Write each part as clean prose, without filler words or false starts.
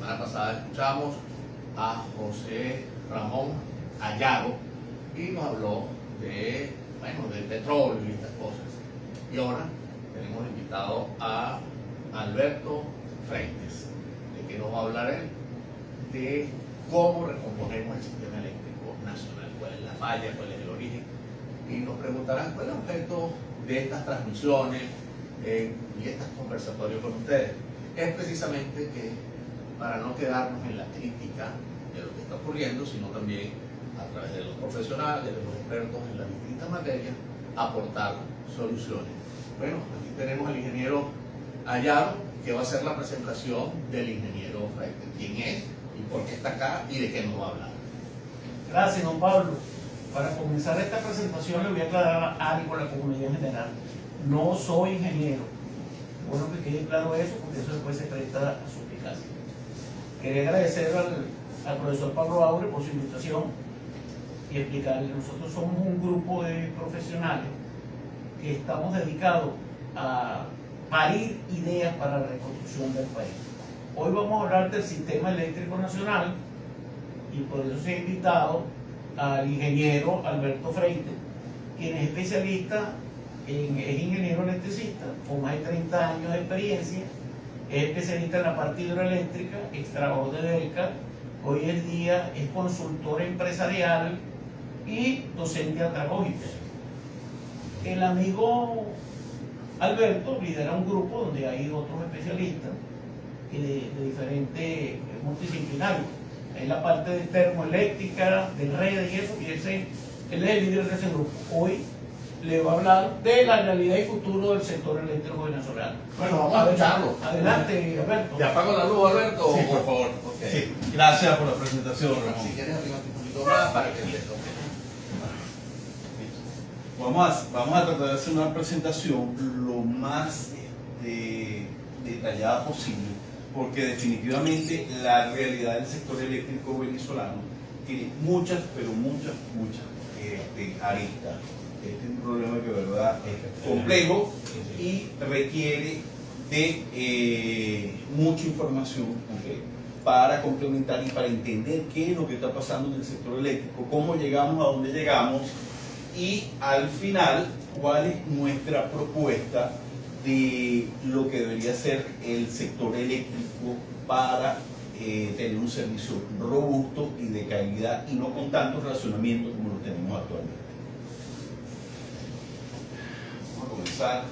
semana pasada escuchamos a José Ramón Ayaro y nos habló de, bueno, del petróleo y estas cosas. Y ahora tenemos invitado a Alberto Freites. ¿De qué nos va a hablar él? De cómo recomponemos el sistema eléctrico nacional, cuál es la falla, cuál es el origen. Y nos preguntarán cuál es el objeto de estas transmisiones y estos conversatorios con ustedes. Es precisamente que para no quedarnos en la crítica de lo que está ocurriendo, sino también a través de los profesionales, de los expertos en las distintas materias, aportar soluciones. Bueno, aquí tenemos al ingeniero Ayaro, que va a hacer la presentación del ingeniero Freites. ¿Quién es y por qué está acá y de qué nos va a hablar? Gracias, don Pablo. Para comenzar esta presentación le voy a aclarar algo a la comunidad en general. No soy ingeniero. Bueno que quede claro eso, porque eso después se presta a suplicacia. Quería agradecer al profesor Pablo Aure por su invitación y explicarle. Nosotros somos un grupo de profesionales que estamos dedicados a parir ideas para la reconstrucción del país. Hoy vamos a hablar del sistema eléctrico nacional y por eso se ha invitado al ingeniero Alberto Freites, quien es especialista, es ingeniero electricista con más de 30 años de experiencia, es especialista en la parte hidroeléctrica, extrabajador de DELCA, hoy en día es consultor empresarial y docente andragógico. El amigo Alberto lidera un grupo donde hay otros especialistas de diferentes multidisciplinarios. Es la parte de termoeléctrica, de redes y eso, y él es el líder de ese grupo. Hoy le va a hablar de la realidad y futuro del sector eléctrico venezolano. Bueno, vamos a escucharlo. Adelante, Alberto. ¿Te apago la luz, Alberto? Sí, por favor. Okay. Sí, gracias por la presentación, Ramón. Si quieres, arriba un poquito más para que te toque. Vamos a tratar de hacer una presentación lo más detallada posible, porque definitivamente la realidad del sector eléctrico venezolano tiene muchas, pero muchas aristas. Este es un problema que de verdad es complejo y requiere de mucha información, ¿okay?, para complementar y para entender qué es lo que está pasando en el sector eléctrico, cómo llegamos a donde llegamos y al final cuál es nuestra propuesta de lo que debería ser el sector eléctrico para tener un servicio robusto y de calidad y no con tanto racionamiento como lo tenemos actualmente. Vamos a comenzar.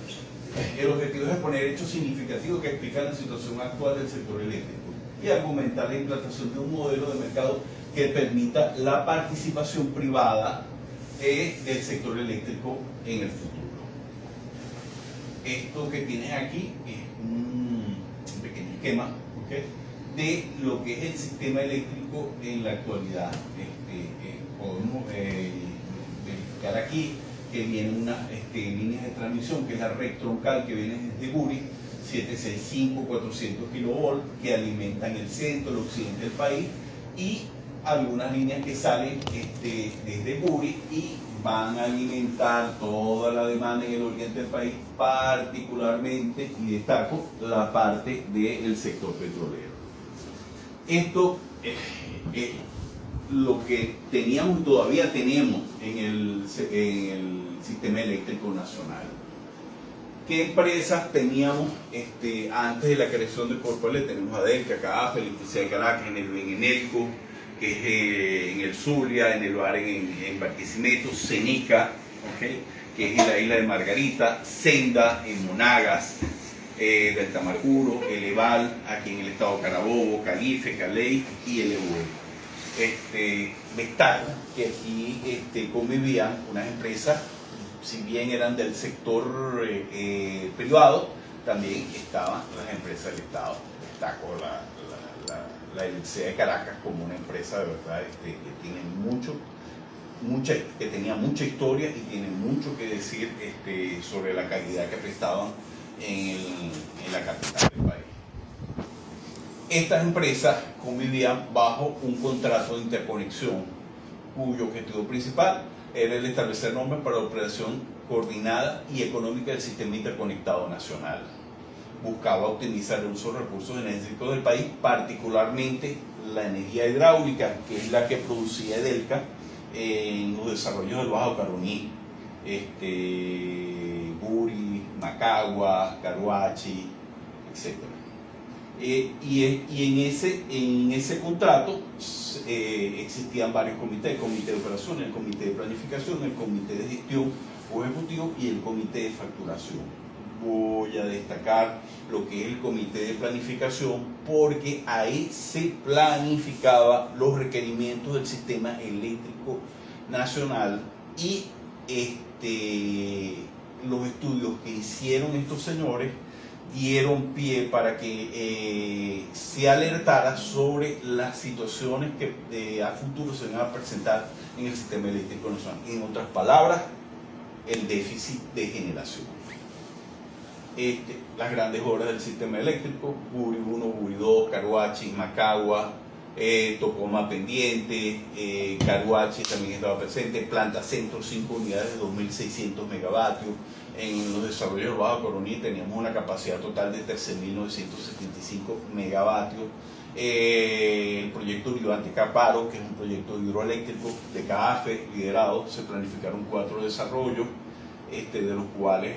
El objetivo es exponer hechos significativos que explican la situación actual del sector eléctrico y argumentar la implantación de un modelo de mercado que permita la participación privada del sector eléctrico en el futuro. Esto que tienes aquí es un pequeño esquema, ¿okay?, de lo que es el sistema eléctrico en la actualidad. Podemos verificar aquí que vienen unas líneas de transmisión, que es la red troncal que viene desde Guri, 765, 400 kilovolts, que alimentan el centro, el occidente del país, y algunas líneas que salen desde Guri y van a alimentar toda la demanda en el oriente del país, particularmente, y destaco, la parte del sector petrolero. Esto es lo que teníamos y todavía tenemos en el sistema eléctrico nacional. ¿Qué empresas teníamos antes de la creación del Corpoelec? Tenemos a DELCA, CAAF, Electricidad de Caracas, en el Enelco, que es en el Zulia, en el Bar en Barquisimeto, Cenica, ¿okay?, que es en la isla de Margarita, Senda en Monagas, Delta Marcuro, Eleval, aquí en el estado de Carabobo, Calife, Caley y Eleuel. Vestal, que aquí convivían unas empresas, si bien eran del sector privado, también estaban las empresas del Estado. Destaco la Electricidad de Caracas como una empresa de verdad que tenía mucha historia y tiene mucho que decir sobre la calidad que prestaban en la capital del país. Estas empresas convivían bajo un contrato de interconexión cuyo objetivo principal era el establecer normas para la operación coordinada y económica del sistema interconectado nacional. buscaba optimizar el uso de recursos energéticos del país, particularmente la energía hidráulica, que es la que producía Edelca en los desarrollos del Bajo Caroní, Guri, Macagua, Caruachi, etc. En ese contrato existían varios comités: el comité de operaciones, el comité de planificación, el comité de gestión o ejecutivo y el comité de facturación. Voy a destacar lo que es el comité de planificación, porque ahí se planificaba los requerimientos del sistema eléctrico nacional, y los estudios que hicieron estos señores dieron pie para que se alertara sobre las situaciones que a futuro se van a presentar en el sistema eléctrico nacional. En otras palabras, el déficit de generación. Las grandes obras del sistema eléctrico: Guri 1, Guri 2, Caruachi, Macagua, Tocoma pendiente, Caruachi también estaba presente, Planta Centro, 5 unidades de 2.600 megavatios. En los desarrollos del Bajo Caroní teníamos una capacidad total de 13.975 megavatios. El proyecto Uribante Caparo, que es un proyecto hidroeléctrico de CAAFE liderado, se planificaron 4 desarrollos, de los cuales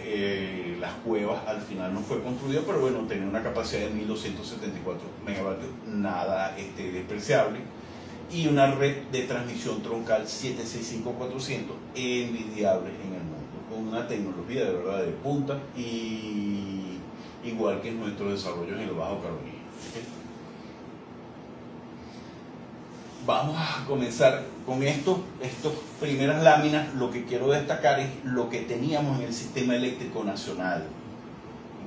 las cuevas al final no fue construida, pero bueno, tenía una capacidad de 1.274 megavatios, nada despreciable, y una red de transmisión troncal 765-400 envidiable en el mundo, con una tecnología de verdad de punta, y igual que en nuestros desarrollos en el Bajo Caroní. Vamos a comenzar con estas primeras láminas. Lo que quiero destacar es lo que teníamos en el sistema eléctrico nacional.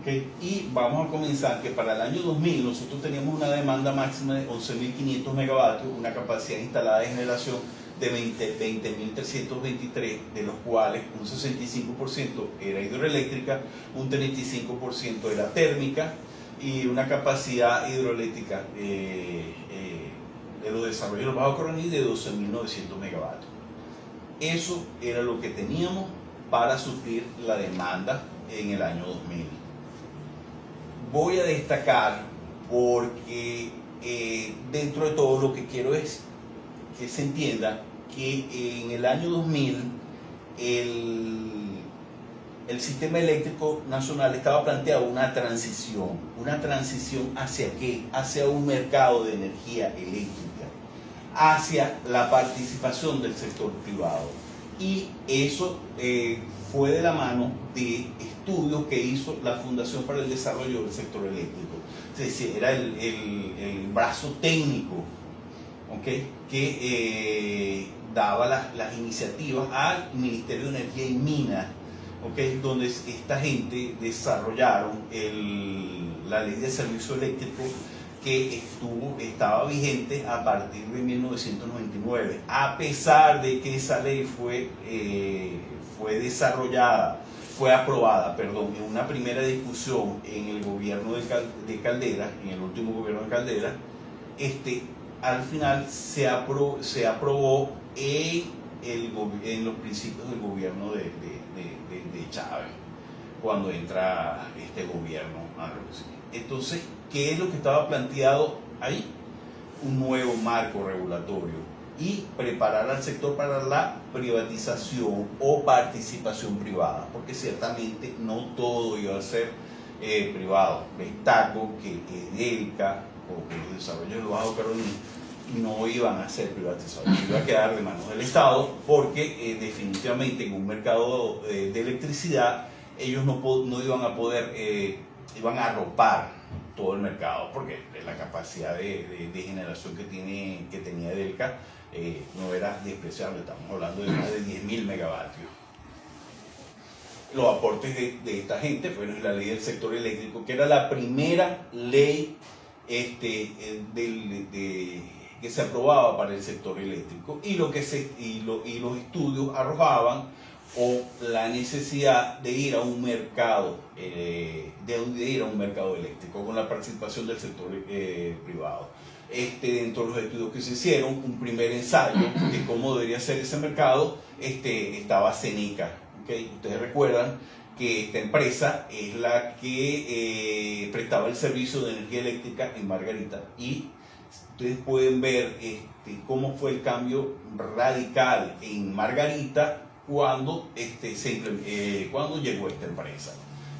¿Okay? Y vamos a comenzar que para el año 2000 nosotros teníamos una demanda máxima de 11.500 megavatios, una capacidad instalada de generación de 20.323, de los cuales un 65% era hidroeléctrica, un 35% era térmica, y una capacidad hidroeléctrica de los desarrollos del Bajo Caroní de 12.900 megavatios. Eso era lo que teníamos para suplir la demanda en el año 2000. Voy a destacar, porque dentro de todo lo que quiero es que se entienda que en el año 2000 el sistema eléctrico nacional estaba planteado una transición ¿hacia qué? Hacia un mercado de energía eléctrica, hacia la participación del sector privado, y eso fue de la mano de estudios que hizo la Fundación para el Desarrollo del Sector Eléctrico. Es decir, era el brazo técnico, ¿okay?, que daba las iniciativas al Ministerio de Energía y Minas, ¿okay?, donde esta gente desarrollaron la ley de servicio eléctrico, que estaba vigente a partir de 1999, a pesar de que esa ley fue aprobada en una primera discusión en el gobierno de Caldera, en el último gobierno de Caldera. Al final se aprobó en los principios del gobierno de Chávez, cuando entra este gobierno a reducir. Entonces, ¿qué es lo que estaba planteado ahí? Un nuevo marco regulatorio y preparar al sector para la privatización o participación privada, porque ciertamente no todo iba a ser privado. Destaco que Edelca o que los desarrollos del Bajo Caroní no iban a ser privatizados, iba a quedar de manos del Estado, porque definitivamente en un mercado de electricidad ellos no iban a poder, iban a arropar todo el mercado, porque la capacidad de generación que tenía Edelca no era despreciable. Estamos hablando de más de 10.000 megavatios. Los aportes de esta gente fueron la ley del sector eléctrico, que era la primera ley que se aprobaba para el sector eléctrico, y los estudios arrojaban la necesidad de ir a un mercado eléctrico con la participación del sector privado. Dentro de los estudios que se hicieron, un primer ensayo de cómo debería ser ese mercado, estaba Cenica, ¿okay? Ustedes recuerdan que esta empresa es la que prestaba el servicio de energía eléctrica en Margarita, y ustedes pueden ver cómo fue el cambio radical en Margarita cuando llegó esta empresa.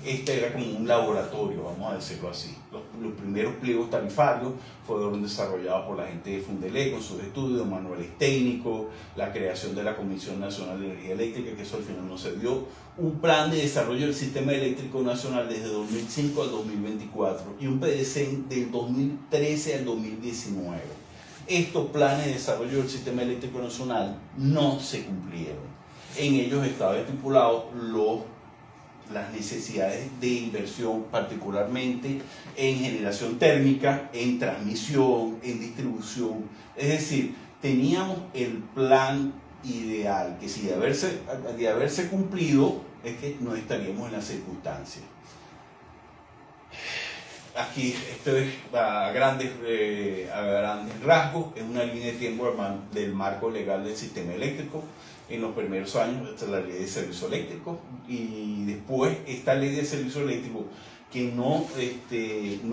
Este era como un laboratorio, vamos a decirlo así. Los primeros pliegos tarifarios fueron desarrollados por la gente de Fundelec con sus estudios, manuales técnicos, la creación de la Comisión Nacional de Energía Eléctrica, que eso al final no se dio, un plan de desarrollo del Sistema Eléctrico Nacional desde 2005 al 2024 y un PDC del 2013 al 2019. Estos planes de desarrollo del Sistema Eléctrico Nacional no se cumplieron. En ellos estaba estipulado las necesidades de inversión, particularmente en generación térmica, en transmisión, en distribución. Es decir, teníamos el plan ideal, que si de haberse cumplido, es que no estaríamos en las circunstancias. Aquí, esto es a grandes rasgos, es una línea de tiempo del marco legal del sistema eléctrico. En los primeros años, esta es la ley de servicio eléctrico, y después esta ley de servicio eléctrico que no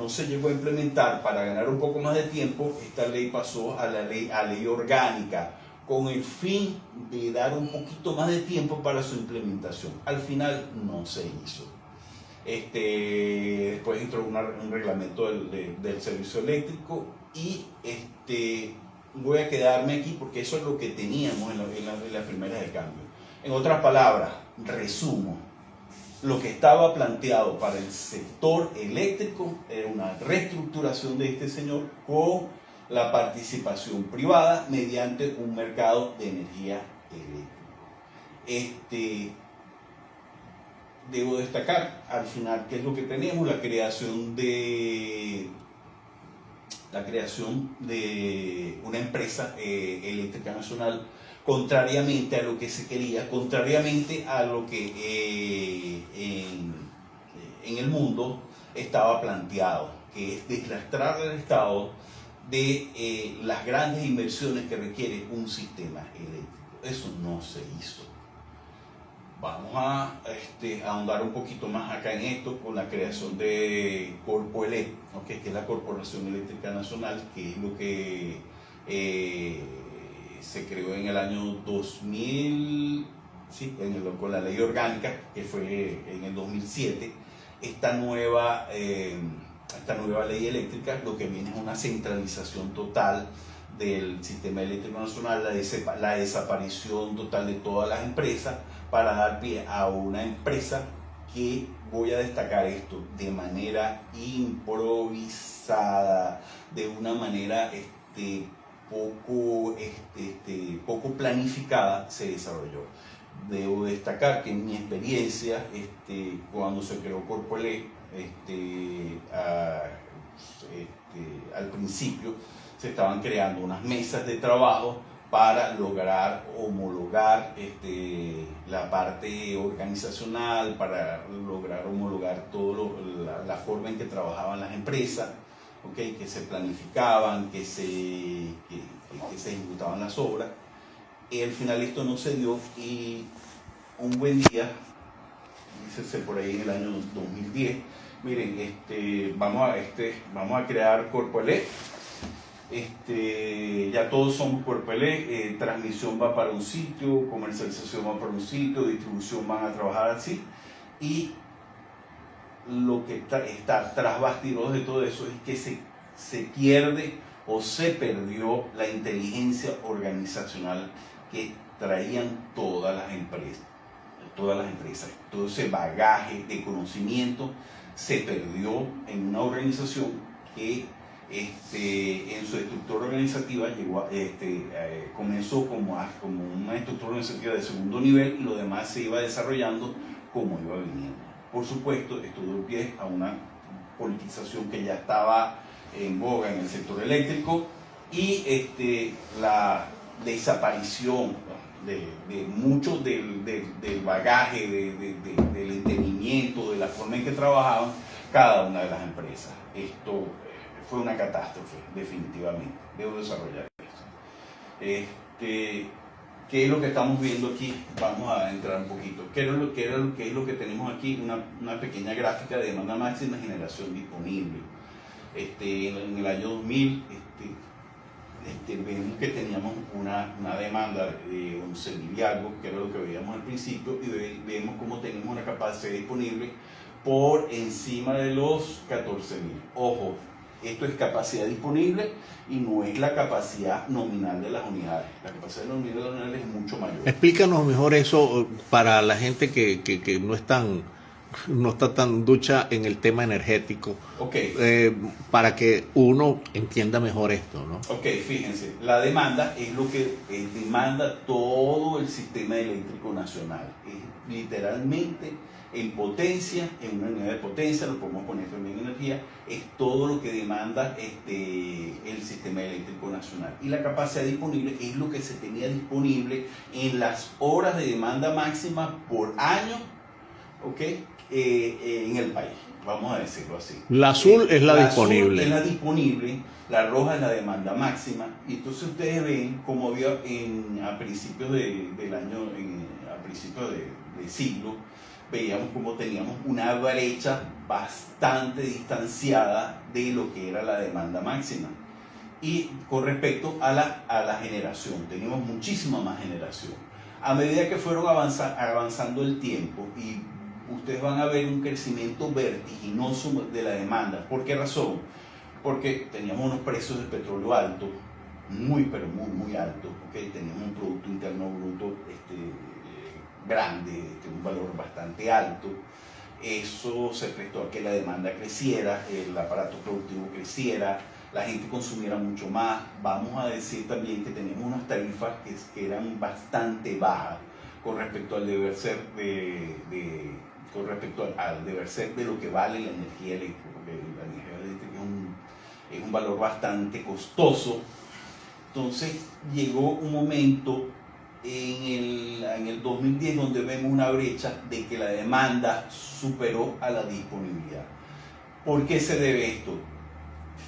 se llegó a implementar para ganar un poco más de tiempo. Esta ley pasó a ley orgánica con el fin de dar un poquito más de tiempo para su implementación. Al final no se hizo. Después entró un reglamento del servicio eléctrico, y voy a quedarme aquí porque eso es lo que teníamos en las primeras de cambio. En otras palabras, resumo, lo que estaba planteado para el sector eléctrico era una reestructuración de este señor con la participación privada mediante un mercado de energía eléctrica. Debo destacar al final qué es lo que tenemos: la creación de una empresa eléctrica nacional, contrariamente a lo que se quería, contrariamente a lo que en el mundo estaba planteado, que es deslastrar al Estado de las grandes inversiones que requiere un sistema eléctrico. Eso no se hizo. Vamos a ahondar un poquito más acá en esto con la creación de Corpoelec, que es la Corporación Eléctrica Nacional, que es lo que se creó en el año 2000, con la ley orgánica, que fue en el 2007. Esta nueva ley eléctrica lo que viene es una centralización total del sistema eléctrico nacional, la desaparición total de todas las empresas, para dar pie a una empresa que, voy a destacar esto, de manera improvisada, de una manera poco planificada, se desarrolló. Debo destacar que en mi experiencia, cuando se creó Corpoelec, al principio se estaban creando unas mesas de trabajo para lograr homologar la parte organizacional, para lograr homologar la forma en que trabajaban las empresas, que se planificaban, que se ejecutaban las obras. Y al final esto no se dio, y un buen día, dícese por ahí en el año 2010, miren, vamos a crear Corpoelec. Ya todos somos Corpoelec, transmisión va para un sitio, comercialización va para un sitio, distribución van a trabajar así, y lo que está tras bastidores de todo eso es que se pierde o se perdió la inteligencia organizacional que traían todas las empresas. Todo ese bagaje de conocimiento se perdió en una organización que en su estructura organizativa comenzó como una estructura organizativa de segundo nivel, y lo demás se iba desarrollando como iba viniendo. Por supuesto, esto dio pie a una politización que ya estaba en boga en el sector eléctrico, y la desaparición de mucho del bagaje, del entendimiento, de la forma en que trabajaban cada una de las empresas. Esto fue una catástrofe, definitivamente. Debo desarrollar esto. ¿Qué ¿Qué es lo que estamos viendo aquí? Vamos a entrar un poquito. ¿Qué es lo que tenemos aquí? Una pequeña gráfica de demanda máxima y generación disponible. En el año 2000 vemos que teníamos una demanda de 11.000 y algo, que era lo que veíamos al principio, y vemos cómo tenemos una capacidad disponible por encima de los 14.000. Ojo, esto es capacidad disponible y no es la capacidad nominal de las unidades. La capacidad nominal de las unidades es mucho mayor. Explícanos mejor eso para la gente que no está tan ducha en el tema energético, para que uno entienda mejor esto, ¿no? Ok, fíjense, la demanda es lo que demanda todo el sistema eléctrico nacional. Es literalmente en potencia, en una unidad de potencia, lo podemos poner también en energía, es todo lo que demanda el sistema eléctrico nacional. Y la capacidad disponible es lo que se tenía disponible en las horas de demanda máxima por año, en el país, vamos a decirlo así. La azul es la disponible. Azul es la disponible, la roja es la demanda máxima. Y entonces ustedes ven como había a principios del año, a principios de siglo, veíamos como teníamos una brecha bastante distanciada de lo que era la demanda máxima. Y con respecto a la generación, teníamos muchísima más generación. A medida que fueron avanzando el tiempo, y ustedes van a ver un crecimiento vertiginoso de la demanda. ¿Por qué razón? Porque teníamos unos precios de petróleo altos, pero muy altos, teníamos un Producto Interno Bruto grande, un valor bastante alto. Eso se prestó a que la demanda creciera, el aparato productivo creciera, la gente consumiera mucho más. Vamos a decir también que teníamos unas tarifas que eran bastante bajas con respecto al deber ser de lo que vale la energía eléctrica, porque la energía eléctrica es un valor bastante costoso. Entonces llegó un momento en el 2010 donde vemos una brecha de que la demanda superó a la disponibilidad. ¿Por qué se debe esto?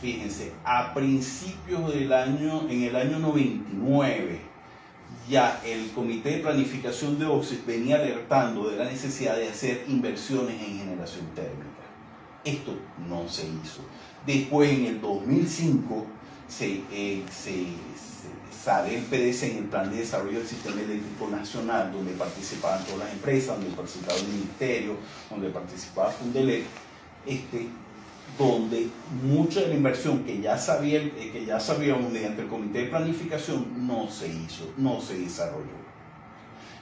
Fíjense, a principios del año, en el año 99, ya el Comité de Planificación de OCSE venía alertando de la necesidad de hacer inversiones en generación térmica. Esto no se hizo. Después, en el 2005, sale el PDC, en el Plan de Desarrollo del Sistema Eléctrico Nacional, donde participaban todas las empresas, donde participaba el Ministerio, donde participaba Fundelec, donde mucha de la inversión que ya sabíamos mediante el Comité de Planificación no se hizo, no se desarrolló.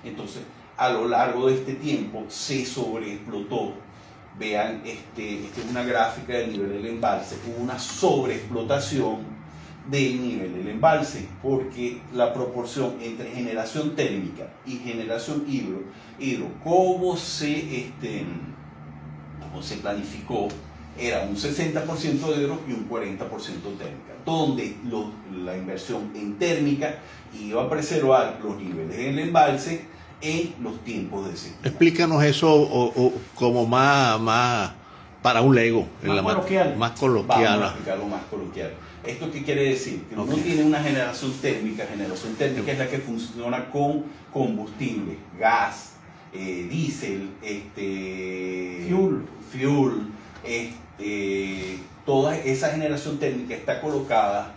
Entonces, a lo largo de este tiempo se sobreexplotó. Vean, esta es una gráfica del nivel del embalse. Hubo una sobreexplotación del nivel del embalse, porque la proporción entre generación térmica y generación hidro, como se planificó, era un 60% de hidro y un 40% térmica, donde la inversión en térmica iba a preservar los niveles del embalse en los tiempos de sequía. Explícanos eso como más para un lego, más coloquial. Vamos a explicarlo más coloquial. ¿Esto qué quiere decir? Que uno tiene una generación térmica es la que funciona con combustible, gas, diésel, fuel, toda esa generación térmica está colocada,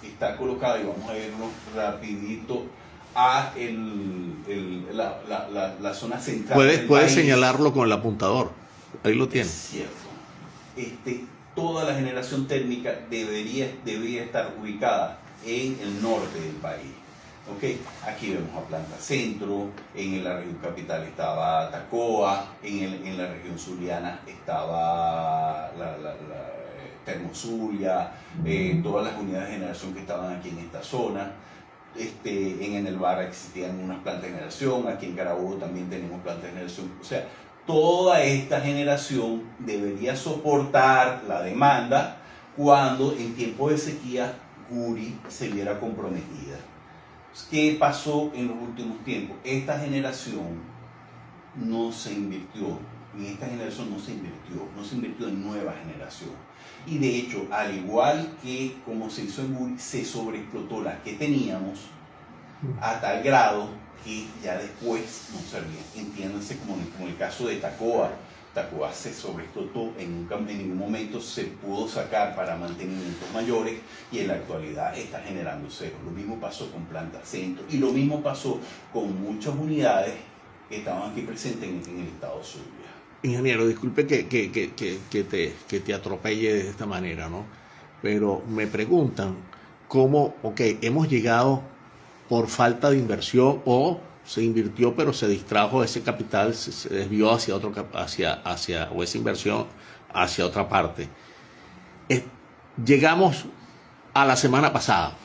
y vamos a verlo rapidito, a la zona central. Puedes señalarlo con el apuntador, ahí lo tienes. Es cierto. Toda la generación térmica debería estar ubicada en el norte del país. Aquí vemos a Planta Centro, en la región capital estaba Tacoa, en la región zuliana estaba la Termozulia, todas las unidades de generación que estaban aquí en esta zona. En el Barra existían unas plantas de generación, aquí en Carabobo también tenemos plantas de generación. O sea, toda esta generación debería soportar la demanda cuando en tiempo de sequía Guri se viera comprometida. ¿Qué pasó en los últimos tiempos? Esta generación no se invirtió, no se invirtió en nueva generación. Y de hecho, al igual que como se hizo en Guri, se sobreexplotó la que teníamos a tal grado que ya después no servían. Entiéndanse como el caso de Tacoa. Tacoa se sobreexplotó, en ningún momento se pudo sacar para mantenimientos mayores y en la actualidad está generando cero. Lo mismo pasó con Planta Centro y lo mismo pasó con muchas unidades que estaban aquí presentes en el estado Zulia. Ingeniero, disculpe que te atropelle de esta manera, ¿no? Pero me preguntan cómo, hemos llegado por falta de inversión o se invirtió pero se distrajo ese capital, se desvió hacia otro, o esa inversión hacia otra parte. Llegamos a la semana pasada,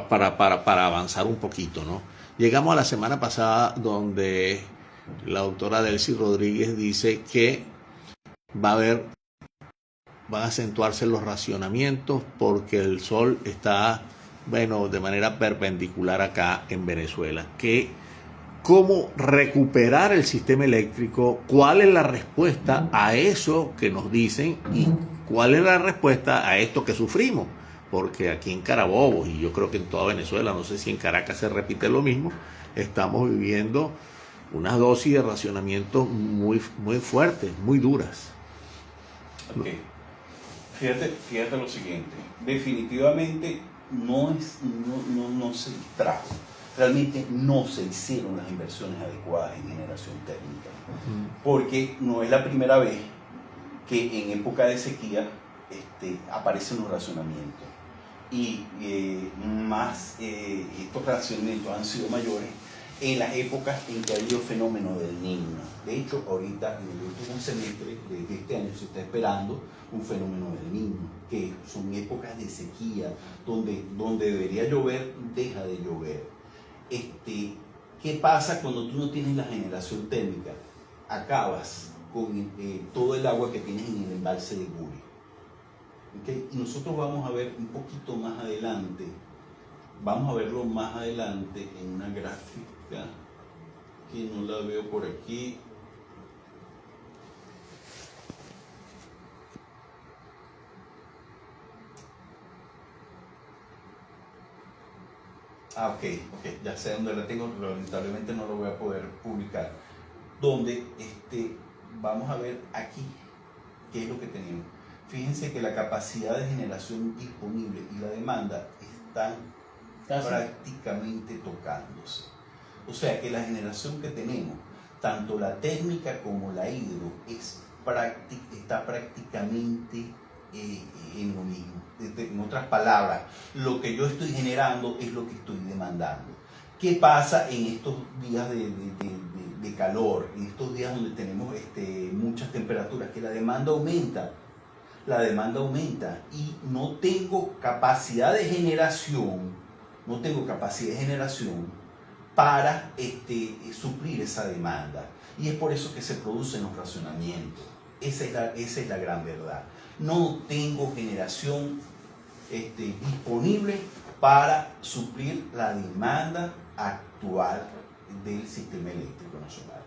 para avanzar un poquito, ¿no? Llegamos a la semana pasada donde la doctora Delcy Rodríguez dice que van a acentuarse los racionamientos porque el sol está, de manera perpendicular acá en Venezuela. ¿Cómo recuperar el sistema eléctrico? ¿Cuál es la respuesta a eso que nos dicen? ¿Y cuál es la respuesta a esto que sufrimos? Porque aquí en Carabobo, y yo creo que en toda Venezuela, no sé si en Caracas se repite lo mismo, estamos viviendo unas dosis de racionamiento muy, muy fuertes, muy duras. Okay. Fíjate lo siguiente, definitivamente no se trajo. Realmente no se hicieron las inversiones adecuadas en generación térmica, porque no es la primera vez que en época de sequía aparecen los racionamientos y estos racionamientos han sido mayores en las épocas en que ha habido fenómeno del Niño. De hecho, ahorita en el último semestre de este año se está esperando un fenómeno del Niño, que son épocas de sequía, donde debería llover, deja de llover. ¿Qué pasa cuando tú no tienes la generación térmica? Acabas con todo el agua que tienes en el embalse de Guri. ¿Okay? Y nosotros vamos a ver un poquito más adelante, vamos a verlo más adelante en una gráfica que no la veo por aquí. Ok, ya sé dónde la tengo, lamentablemente no lo voy a poder publicar. Donde vamos a ver aquí qué es lo que tenemos. Fíjense que la capacidad de generación disponible y la demanda están prácticamente tocándose. O sea que la generación que tenemos, tanto la térmica como la hidro, está prácticamente en lo mismo. En otras palabras, lo que yo estoy generando es lo que estoy demandando. ¿Qué pasa en estos días de calor, en estos días donde tenemos muchas temperaturas? Que la demanda aumenta y no tengo capacidad de generación, para suplir esa demanda. Y es por eso que se producen los racionamientos. Esa es la gran verdad. No tengo generación disponible para suplir la demanda actual del sistema eléctrico nacional.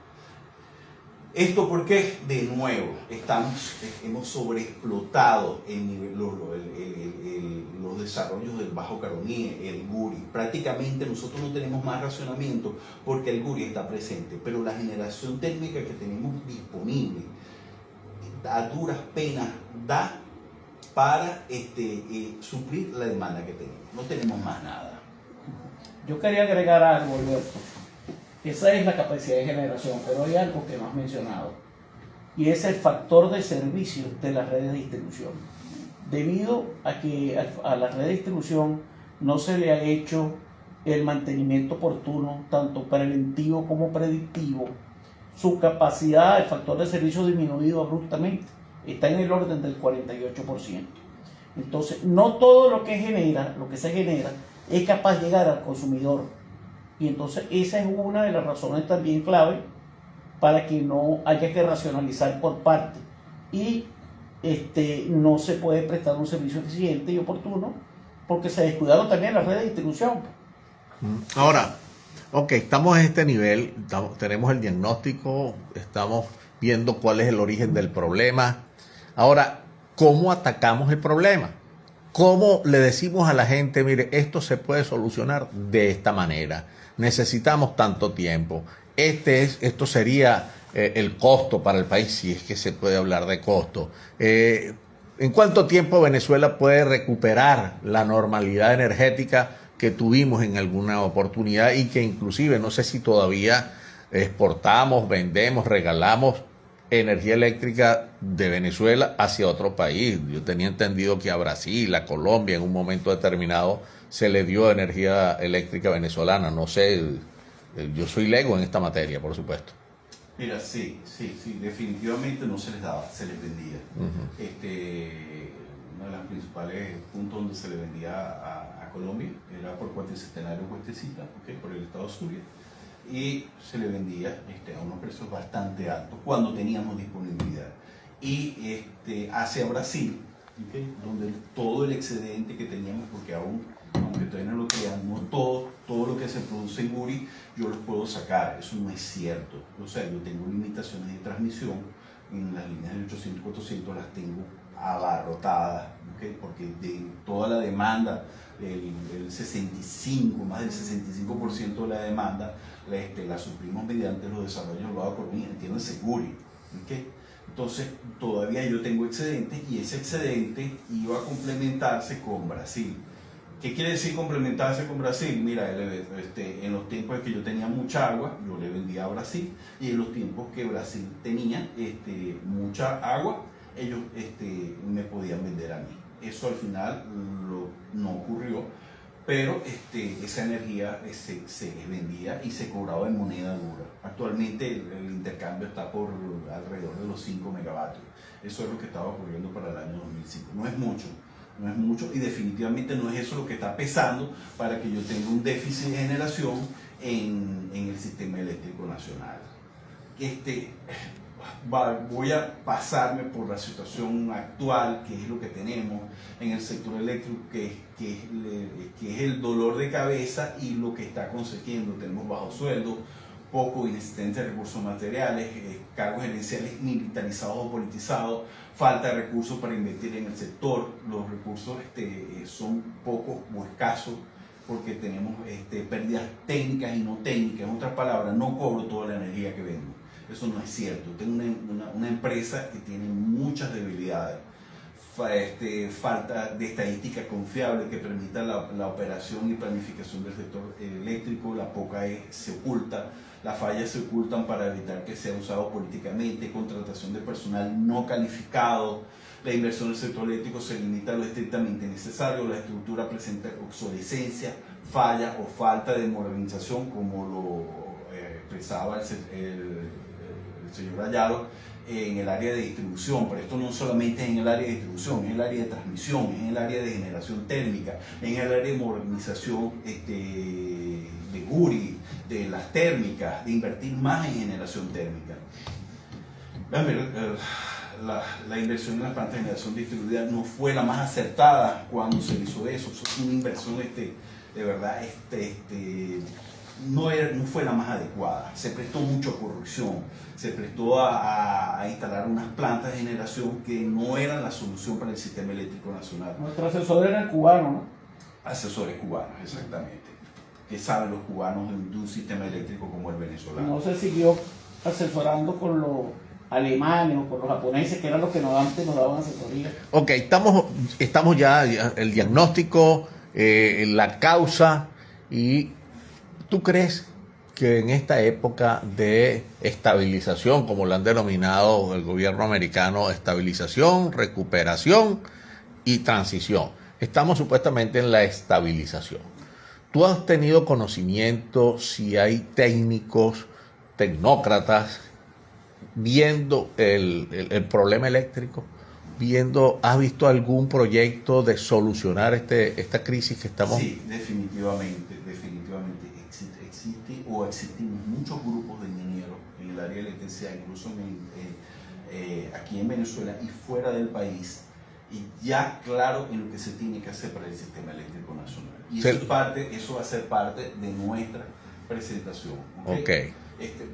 ¿Esto por qué? De nuevo, hemos sobreexplotado los desarrollos del Bajo Caroní, el Guri. Prácticamente nosotros no tenemos más racionamiento porque el Guri está presente, pero la generación térmica que tenemos disponible a duras penas da para suplir la demanda que tenemos. No tenemos más nada. Yo quería agregar algo, Alberto. Esa es la capacidad de generación, pero hay algo que no has mencionado, y es el factor de servicio de las redes de distribución. Debido a que a la red de distribución no se le ha hecho el mantenimiento oportuno, tanto preventivo como predictivo, su capacidad, el factor de servicio ha disminuido abruptamente, está en el orden del 48%. Entonces, no todo lo que se genera, es capaz de llegar al consumidor. Y entonces esa es una de las razones también clave para que no haya que racionalizar por parte. Y no se puede prestar un servicio eficiente y oportuno porque se descuidaron también las redes de distribución. Ahora, estamos en este nivel, tenemos el diagnóstico, estamos viendo cuál es el origen del problema. Ahora, ¿cómo atacamos el problema? ¿Cómo le decimos a la gente, mire, esto se puede solucionar de esta manera? Necesitamos tanto tiempo. Esto sería el costo para el país, si es que se puede hablar de costo. ¿En cuánto tiempo Venezuela puede recuperar la normalidad energética que tuvimos en alguna oportunidad y que inclusive, no sé si todavía exportamos, vendemos, regalamos energía eléctrica de Venezuela hacia otro país? Yo tenía entendido que a Brasil, a Colombia, en un momento determinado se le dio energía eléctrica venezolana. No sé, yo soy lego en esta materia, por supuesto. Mira, sí, definitivamente no se les daba, se les vendía. Uh-huh. Uno de los principales puntos donde se le vendía a Colombia era por Cuatricentenario Cuestecita, ¿okay? Por el estado Zulia, y se le vendía a unos precios bastante altos cuando teníamos disponibilidad. Y hacia Brasil, ¿okay? Donde todo el excedente que teníamos, porque aunque todavía no lo creamos, todo lo que se produce en Guri, yo lo puedo sacar. Eso no es cierto. O sea, yo tengo limitaciones de transmisión en las líneas de 800-400, las tengo abarrotadas, ¿okay? Porque de toda la demanda, más del 65% de la demanda, la suplimos mediante los desarrollos de Baja Colonia, entiéndase Guri, ¿okay? Entonces, todavía yo tengo excedentes y ese excedente iba a complementarse con Brasil. ¿Qué quiere decir complementarse con Brasil? Mira, en los tiempos en que yo tenía mucha agua, yo le vendía a Brasil, y en los tiempos que Brasil tenía mucha agua, ellos me podían vender a mí. Eso al final no ocurrió, pero esa energía se les vendía y se cobraba en moneda dura. Actualmente el intercambio está por alrededor de los 5 megavatios. Eso es lo que estaba ocurriendo para el año 2005. No es mucho y definitivamente no es eso lo que está pesando para que yo tenga un déficit de generación en el sistema eléctrico nacional. Voy a pasarme por la situación actual, que es lo que tenemos en el sector eléctrico, que es el dolor de cabeza y lo que está consiguiendo. Tenemos bajo sueldo, poco inexistencia de recursos materiales, cargos gerenciales militarizados o politizados, falta de recursos para invertir en el sector. Los recursos son pocos o escasos porque tenemos pérdidas técnicas y no técnicas. En otras palabras, no cobro toda la energía que vendo. Eso no es cierto. Tengo una empresa que tiene muchas debilidades. Falta de estadística confiable que permita la operación y planificación del sector eléctrico. La poca se oculta. Las fallas se ocultan para evitar que sea usado políticamente. Contratación de personal no calificado. La inversión del sector eléctrico se limita a lo estrictamente necesario. La estructura presenta obsolescencia, falla o falta de modernización, como lo expresaba el señor Rayado, en el área de distribución. Pero esto no solamente es en el área de distribución, es en el área de transmisión, es en el área de generación térmica, en el área de modernización de Guri, de las térmicas, de invertir más en generación térmica. La inversión en las plantas de generación distribuida no fue la más acertada cuando se hizo eso. Eso fue una inversión de verdad no fue la más adecuada. Se prestó mucho a corrupción, se prestó a instalar unas plantas de generación que no eran la solución para el sistema eléctrico nacional. Nuestro asesor era el cubano, ¿no? Asesores cubanos, exactamente. ¿Qué saben los cubanos de un sistema eléctrico como el venezolano? No se siguió asesorando con los alemanes o con los japoneses, que eran los que antes nos daban asesoría. Ok, estamos ya el diagnóstico, la causa. ¿Y tú crees que en esta época de estabilización, como lo han denominado el gobierno americano, estabilización, recuperación y transición, estamos supuestamente en la estabilización? ¿Tú has tenido conocimiento si hay técnicos, tecnócratas, viendo el problema eléctrico? ¿Has visto algún proyecto de solucionar esta crisis que estamos? Sí, definitivamente existimos muchos grupos de ingenieros en el área de electricidad, incluso aquí en Venezuela y fuera del país, y ya claro en lo que se tiene que hacer para el sistema eléctrico nacional. Y eso va a ser parte de nuestra presentación. Okay.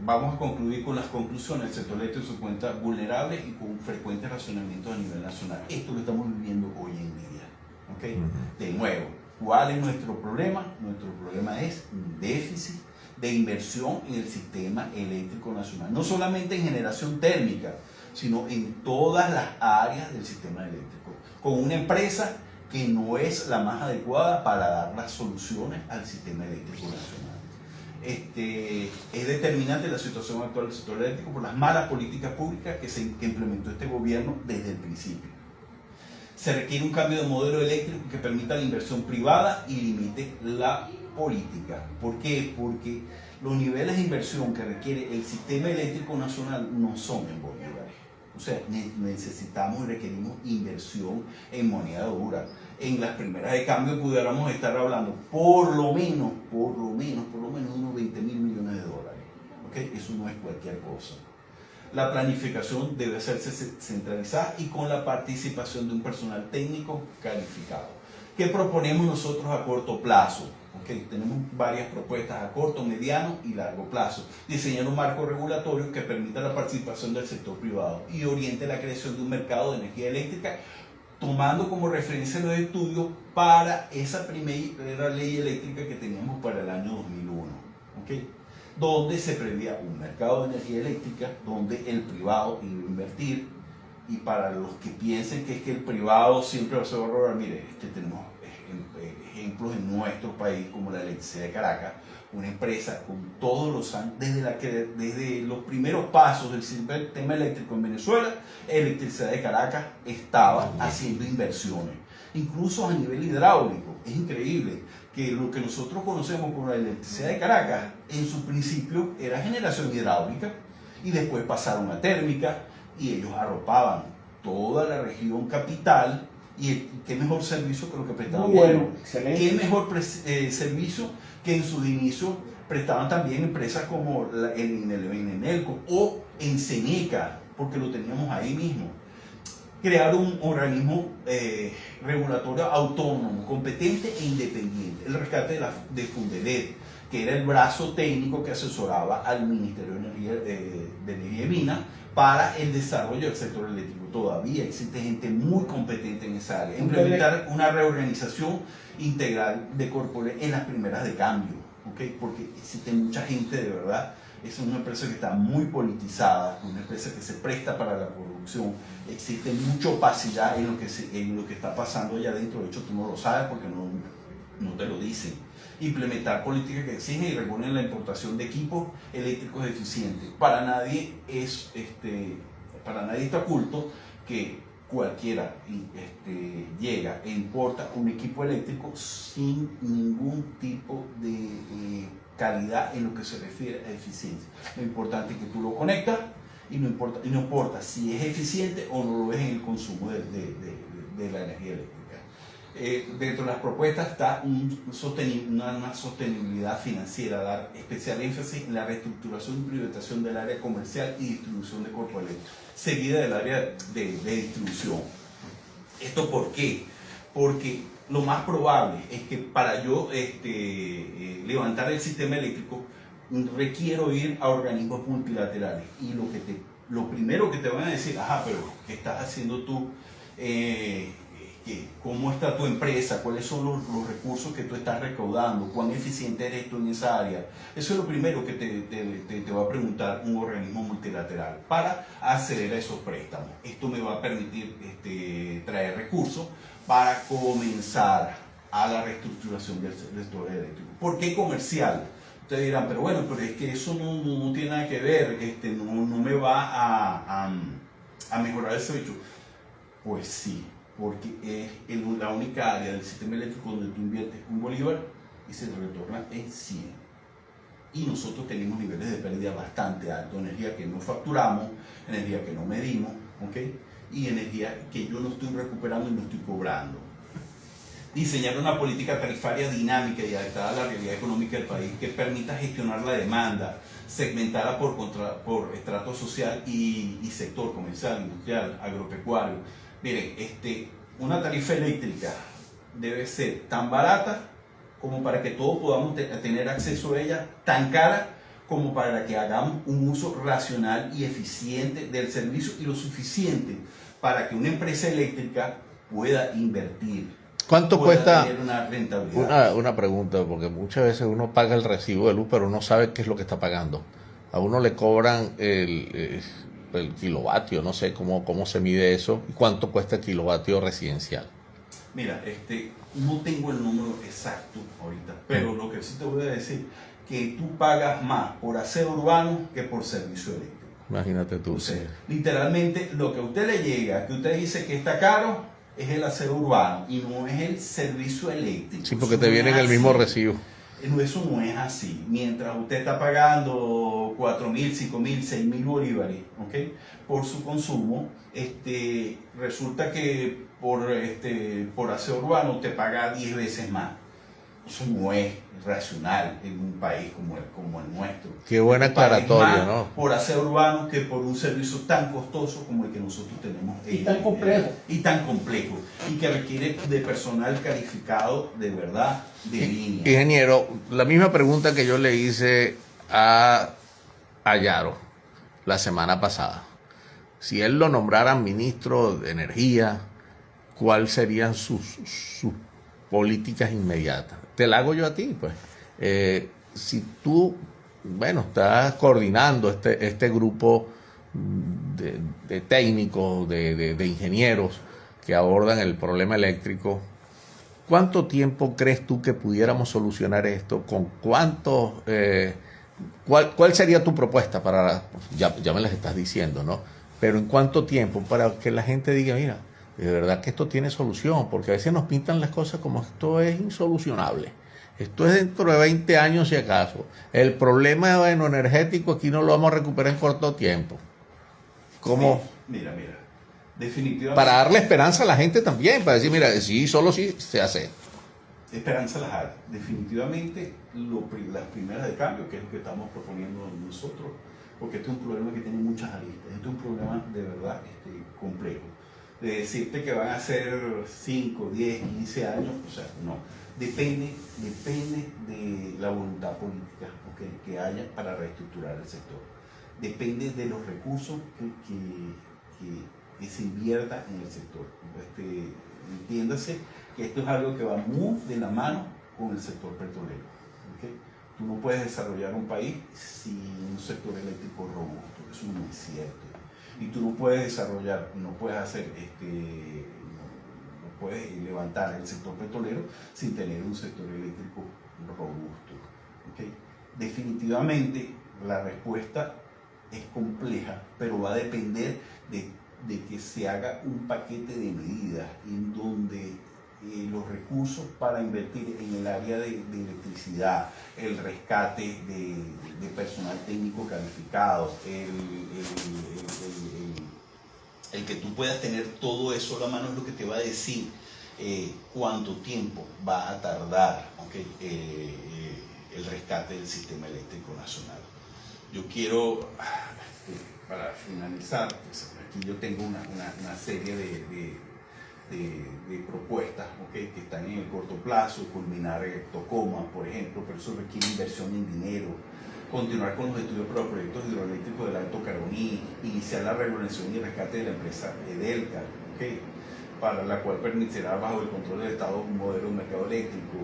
Vamos a concluir con las conclusiones. El sector eléctrico se encuentra vulnerable y con frecuentes racionamientos a nivel nacional. Esto lo estamos viviendo hoy en día. ¿Okay? De nuevo, ¿cuál es nuestro problema? Nuestro problema es un déficit de inversión en el sistema eléctrico nacional. No solamente en generación térmica, sino en todas las áreas del sistema eléctrico. Con una empresa que no es la más adecuada para dar las soluciones al sistema eléctrico nacional. Es determinante la situación actual del sector eléctrico por las malas políticas públicas que implementó este gobierno desde el principio. Se requiere un cambio de modelo eléctrico que permita la inversión privada y limite la política. ¿Por qué? Porque los niveles de inversión que requiere el sistema eléctrico nacional no son en bolívares. O sea, necesitamos y requerimos inversión en moneda dura. En las primeras de cambio pudiéramos estar hablando por lo menos unos 20 mil millones de dólares. ¿Okay? Eso no es cualquier cosa. La planificación debe hacerse centralizada y con la participación de un personal técnico calificado. ¿Qué proponemos nosotros a corto plazo? Okay, tenemos varias propuestas a corto, mediano y largo plazo. Diseñar un marco regulatorio que permita la participación del sector privado y oriente la creación de un mercado de energía eléctrica, tomando como referencia los estudios para esa primera ley eléctrica que teníamos para el año 2001. ¿Okay? Donde se preveía un mercado de energía eléctrica, donde el privado iba a invertir, y para los que piensen que es que el privado siempre se va a robar, mire, tenemos ejemplos en nuestro país como la Electricidad de Caracas, una empresa con todos los años, desde los primeros pasos del sistema eléctrico en Venezuela, Electricidad de Caracas estaba haciendo inversiones, incluso a nivel hidráulico. Es increíble que lo que nosotros conocemos como la Electricidad de Caracas, en su principio era generación hidráulica y después pasaron a térmica y ellos arropaban toda la región capital. Y qué mejor servicio que lo que prestaban. Muy bueno, excelente. Qué mejor servicio que en sus inicios prestaban también empresas como en Enelco o en Seneca, porque lo teníamos ahí mismo. Crear un organismo regulatorio autónomo, competente e independiente. El rescate de Fundelet, que era el brazo técnico que asesoraba al Ministerio de Energía y Minas para el desarrollo del sector eléctrico. Todavía existe gente muy competente en esa área. Implementar una reorganización integral de Corpore en las primeras de cambio, ¿okay? Porque existe mucha gente de verdad. Es una empresa que está muy politizada, una empresa que se presta para la corrupción. Existe mucha opacidad en lo que está pasando allá adentro. De hecho, tú no lo sabes porque no te lo dicen. Implementar políticas que exigen y regulen la importación de equipos eléctricos eficientes. Para nadie está oculto que cualquiera llega e importa un equipo eléctrico sin ningún tipo de calidad en lo que se refiere a eficiencia. Lo importante es que tú lo conectas y no importa si es eficiente o no lo ves en el consumo de la energía eléctrica. Dentro de las propuestas está una sostenibilidad financiera, dar especial énfasis en la reestructuración y privatización del área comercial y distribución de Corpo Eléctrico, seguida del área de distribución. ¿Esto por qué? Porque lo más probable es que para yo levantar el sistema eléctrico requiero ir a organismos multilaterales y lo primero que te van a decir, pero ¿qué estás haciendo tú? ¿Cómo está tu empresa? ¿Cuáles son los recursos que tú estás recaudando? ¿Cuán eficiente eres tú en esa área? Eso es lo primero que te va a preguntar un organismo multilateral para acceder a esos préstamos. Esto me va a permitir traer recursos para comenzar a la reestructuración del sector eléctrico. ¿Por qué comercial? Ustedes dirán, pero es que eso no tiene nada que ver, no me va a mejorar el servicio. Pues sí, porque es la única área del sistema eléctrico donde tú inviertes un bolívar y se te retorna en 100. Y nosotros tenemos niveles de pérdida bastante altos, energía que no facturamos, energía que no medimos, ¿okay? Y energía que yo no estoy recuperando y no estoy cobrando. Diseñar una política tarifaria dinámica y adaptada a la realidad económica del país que permita gestionar la demanda, segmentada por estrato social y sector comercial, industrial, agropecuario. Miren, una tarifa eléctrica debe ser tan barata como para que todos podamos tener acceso a ella, tan cara como para que hagamos un uso racional y eficiente del servicio y lo suficiente para que una empresa eléctrica pueda invertir. ¿Cuánto pueda cuesta? tener una rentabilidad. Una pregunta, porque muchas veces uno paga el recibo de luz, pero no sabe qué es lo que está pagando. A uno le cobran el kilovatio, no sé cómo se mide eso, y cuánto cuesta el kilovatio residencial. Mira, no tengo el número exacto ahorita, pero lo que sí te voy a decir, que tú pagas más por aseo urbano que por servicio eléctrico. Imagínate tú. O sea, literalmente lo que a usted le llega, que usted dice que está caro, es el aseo urbano y no es el servicio eléctrico. Sí, porque Eso te no viene es en el mismo así. recibo. Eso no es así. Mientras usted está pagando 4.000, 5.000, 6.000 bolívares, ¿ok?, por su consumo, resulta que por aseo urbano te paga 10 veces más. Eso no es racional en un país como el nuestro. Qué buena Tú pagues aclaratoria, más ¿no? por aseo urbano que por un servicio tan costoso como el que nosotros tenemos. Y tan complejo. Y tan complejo. Y que requiere de personal calificado de verdad, de línea. Ingeniero, la misma pregunta que yo le hice a Yaro la semana pasada. Si él lo nombraran ministro de Energía, ¿cuáles serían sus políticas inmediatas? Te la hago yo a ti, pues. Si tú, bueno, estás coordinando este grupo de técnicos, de ingenieros que abordan el problema eléctrico, ¿cuánto tiempo crees tú que pudiéramos solucionar esto? ¿Con cuántos? ¿Cuál sería tu propuesta para, ya me las estás diciendo, ¿no? Pero ¿en cuánto tiempo? Para que la gente diga, mira, de verdad que esto tiene solución, porque a veces nos pintan las cosas como esto es insolucionable. Esto es dentro de 20 años si acaso. El problema, bueno, energético aquí no lo vamos a recuperar en corto tiempo. ¿Cómo? Mira. Definitivamente. Para darle esperanza a la gente también, para decir, mira, sí, solo sí se hace. Esperanza las hay. Definitivamente, las primeras de cambio, que es lo que estamos proponiendo nosotros, porque este es un problema que tiene muchas aristas. Este es un problema de verdad complejo. De decirte que van a ser 5, 10, 15 años, o sea, no. Depende de la voluntad política, ¿okay?, que haya para reestructurar el sector. Depende de los recursos que se invierta en el sector. Entiéndase que esto es algo que va muy de la mano con el sector petrolero. ¿Okay? Tú no puedes desarrollar un país sin un sector eléctrico robusto, eso no es cierto. Y tú no puedes desarrollar, no puedes hacer, no puedes levantar el sector petrolero sin tener un sector eléctrico robusto. ¿Okay? Definitivamente la respuesta es compleja, pero va a depender de que se haga un paquete de medidas en donde los recursos para invertir en el área de electricidad, el rescate de personal técnico calificado, el que tú puedas tener todo eso a la mano es lo que te va a decir cuánto tiempo va a tardar, ¿okay?, el rescate del sistema eléctrico nacional. Yo quiero, para finalizar, pues, aquí yo tengo una serie de propuestas, ¿okay?, que están en el corto plazo, culminar Tocoma, por ejemplo, pero eso requiere inversión en dinero, continuar con los estudios para los proyectos hidroeléctricos del Alto Caroní, iniciar la regulación y rescate de la empresa Edelca, ¿okay?, para la cual permitirá bajo el control del Estado un modelo de mercado eléctrico,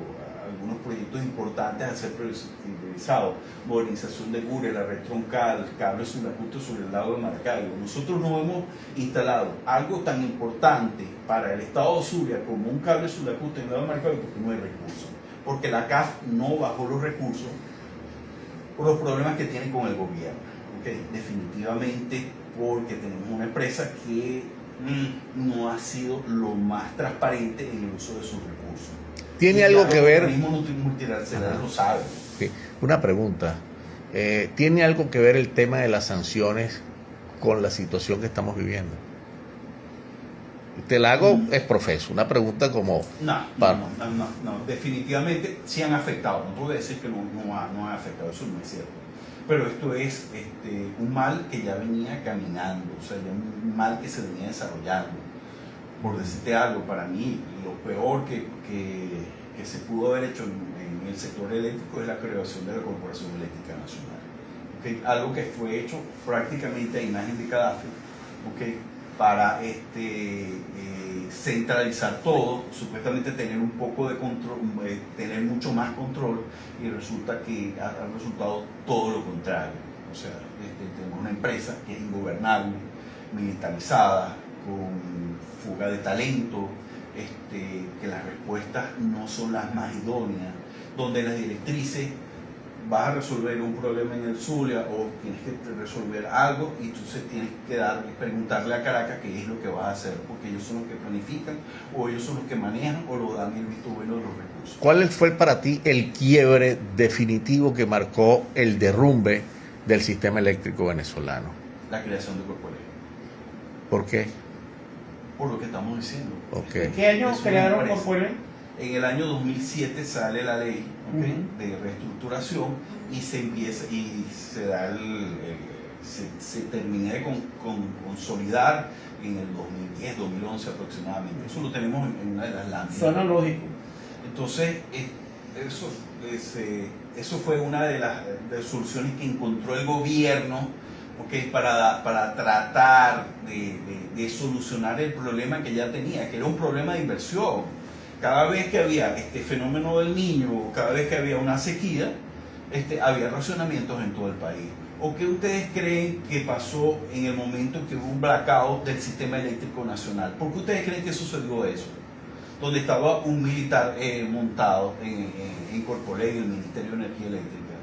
algunos proyectos importantes a ser priorizados, modernización de GURE, la red troncal, cable subacuto sobre el lago de Maracaibo. Nosotros no hemos instalado algo tan importante para el estado de Zulia como un cable subacuto en el lago de Maracaibo porque no hay recursos, porque la CAF no bajó los recursos por los problemas que tiene con el gobierno. ¿Okay? Definitivamente porque tenemos una empresa que no ha sido lo más transparente en el uso de sus recursos. ¿Tiene y algo que ver? El organismo multilateral lo sabe. Sí. Una pregunta. ¿Tiene algo que ver el tema de las sanciones con la situación que estamos viviendo? Te la hago es profeso, una pregunta como... No, definitivamente sí han afectado. No te voy a decir que no han afectado, eso no es cierto. Pero esto es un mal que ya venía caminando, o sea, ya un mal que se venía desarrollando. Por decirte algo, para mí lo peor que se pudo haber hecho en el sector eléctrico es la creación de la Corporación Eléctrica Nacional. ¿Okay? Algo que fue hecho prácticamente a imagen de Gaddafi, ¿okay?, para centralizar todo, supuestamente tener un poco de control, tener mucho más control, y resulta que ha resultado todo lo contrario. O sea, tenemos una empresa que es ingobernable, militarizada, con fuga de talento, que las respuestas no son las más idóneas, donde las directrices vas a resolver un problema en el Zulia o tienes que resolver algo y entonces tienes que preguntarle a Caracas qué es lo que vas a hacer, porque ellos son los que planifican o ellos son los que manejan o lo dan el visto bueno de los recursos. ¿Cuál fue para ti el quiebre definitivo que marcó el derrumbe del sistema eléctrico venezolano? La creación de Corpoelec. ¿Por qué? Por lo que estamos diciendo. Okay. ¿En qué año Es una crearon empresa. Corpoelec? En el año 2007 sale la ley, ¿okay? De reestructuración y se empieza y se da se termina de consolidar en el 2010, 2011 aproximadamente. Eso lo tenemos en una de las láminas. Suena lógico. Entonces, eso fue una de las soluciones que encontró el gobierno, ¿okay? para tratar de solucionar el problema que ya tenía, que era un problema de inversión. Cada vez que había este fenómeno del Niño, cada vez que había una sequía, había racionamientos en todo el país. ¿O qué ustedes creen que pasó en el momento en que hubo un blackout del sistema eléctrico nacional? ¿Por qué ustedes creen que sucedió eso? Donde estaba un militar montado en Corpoelec, en el Ministerio de Energía Eléctrica.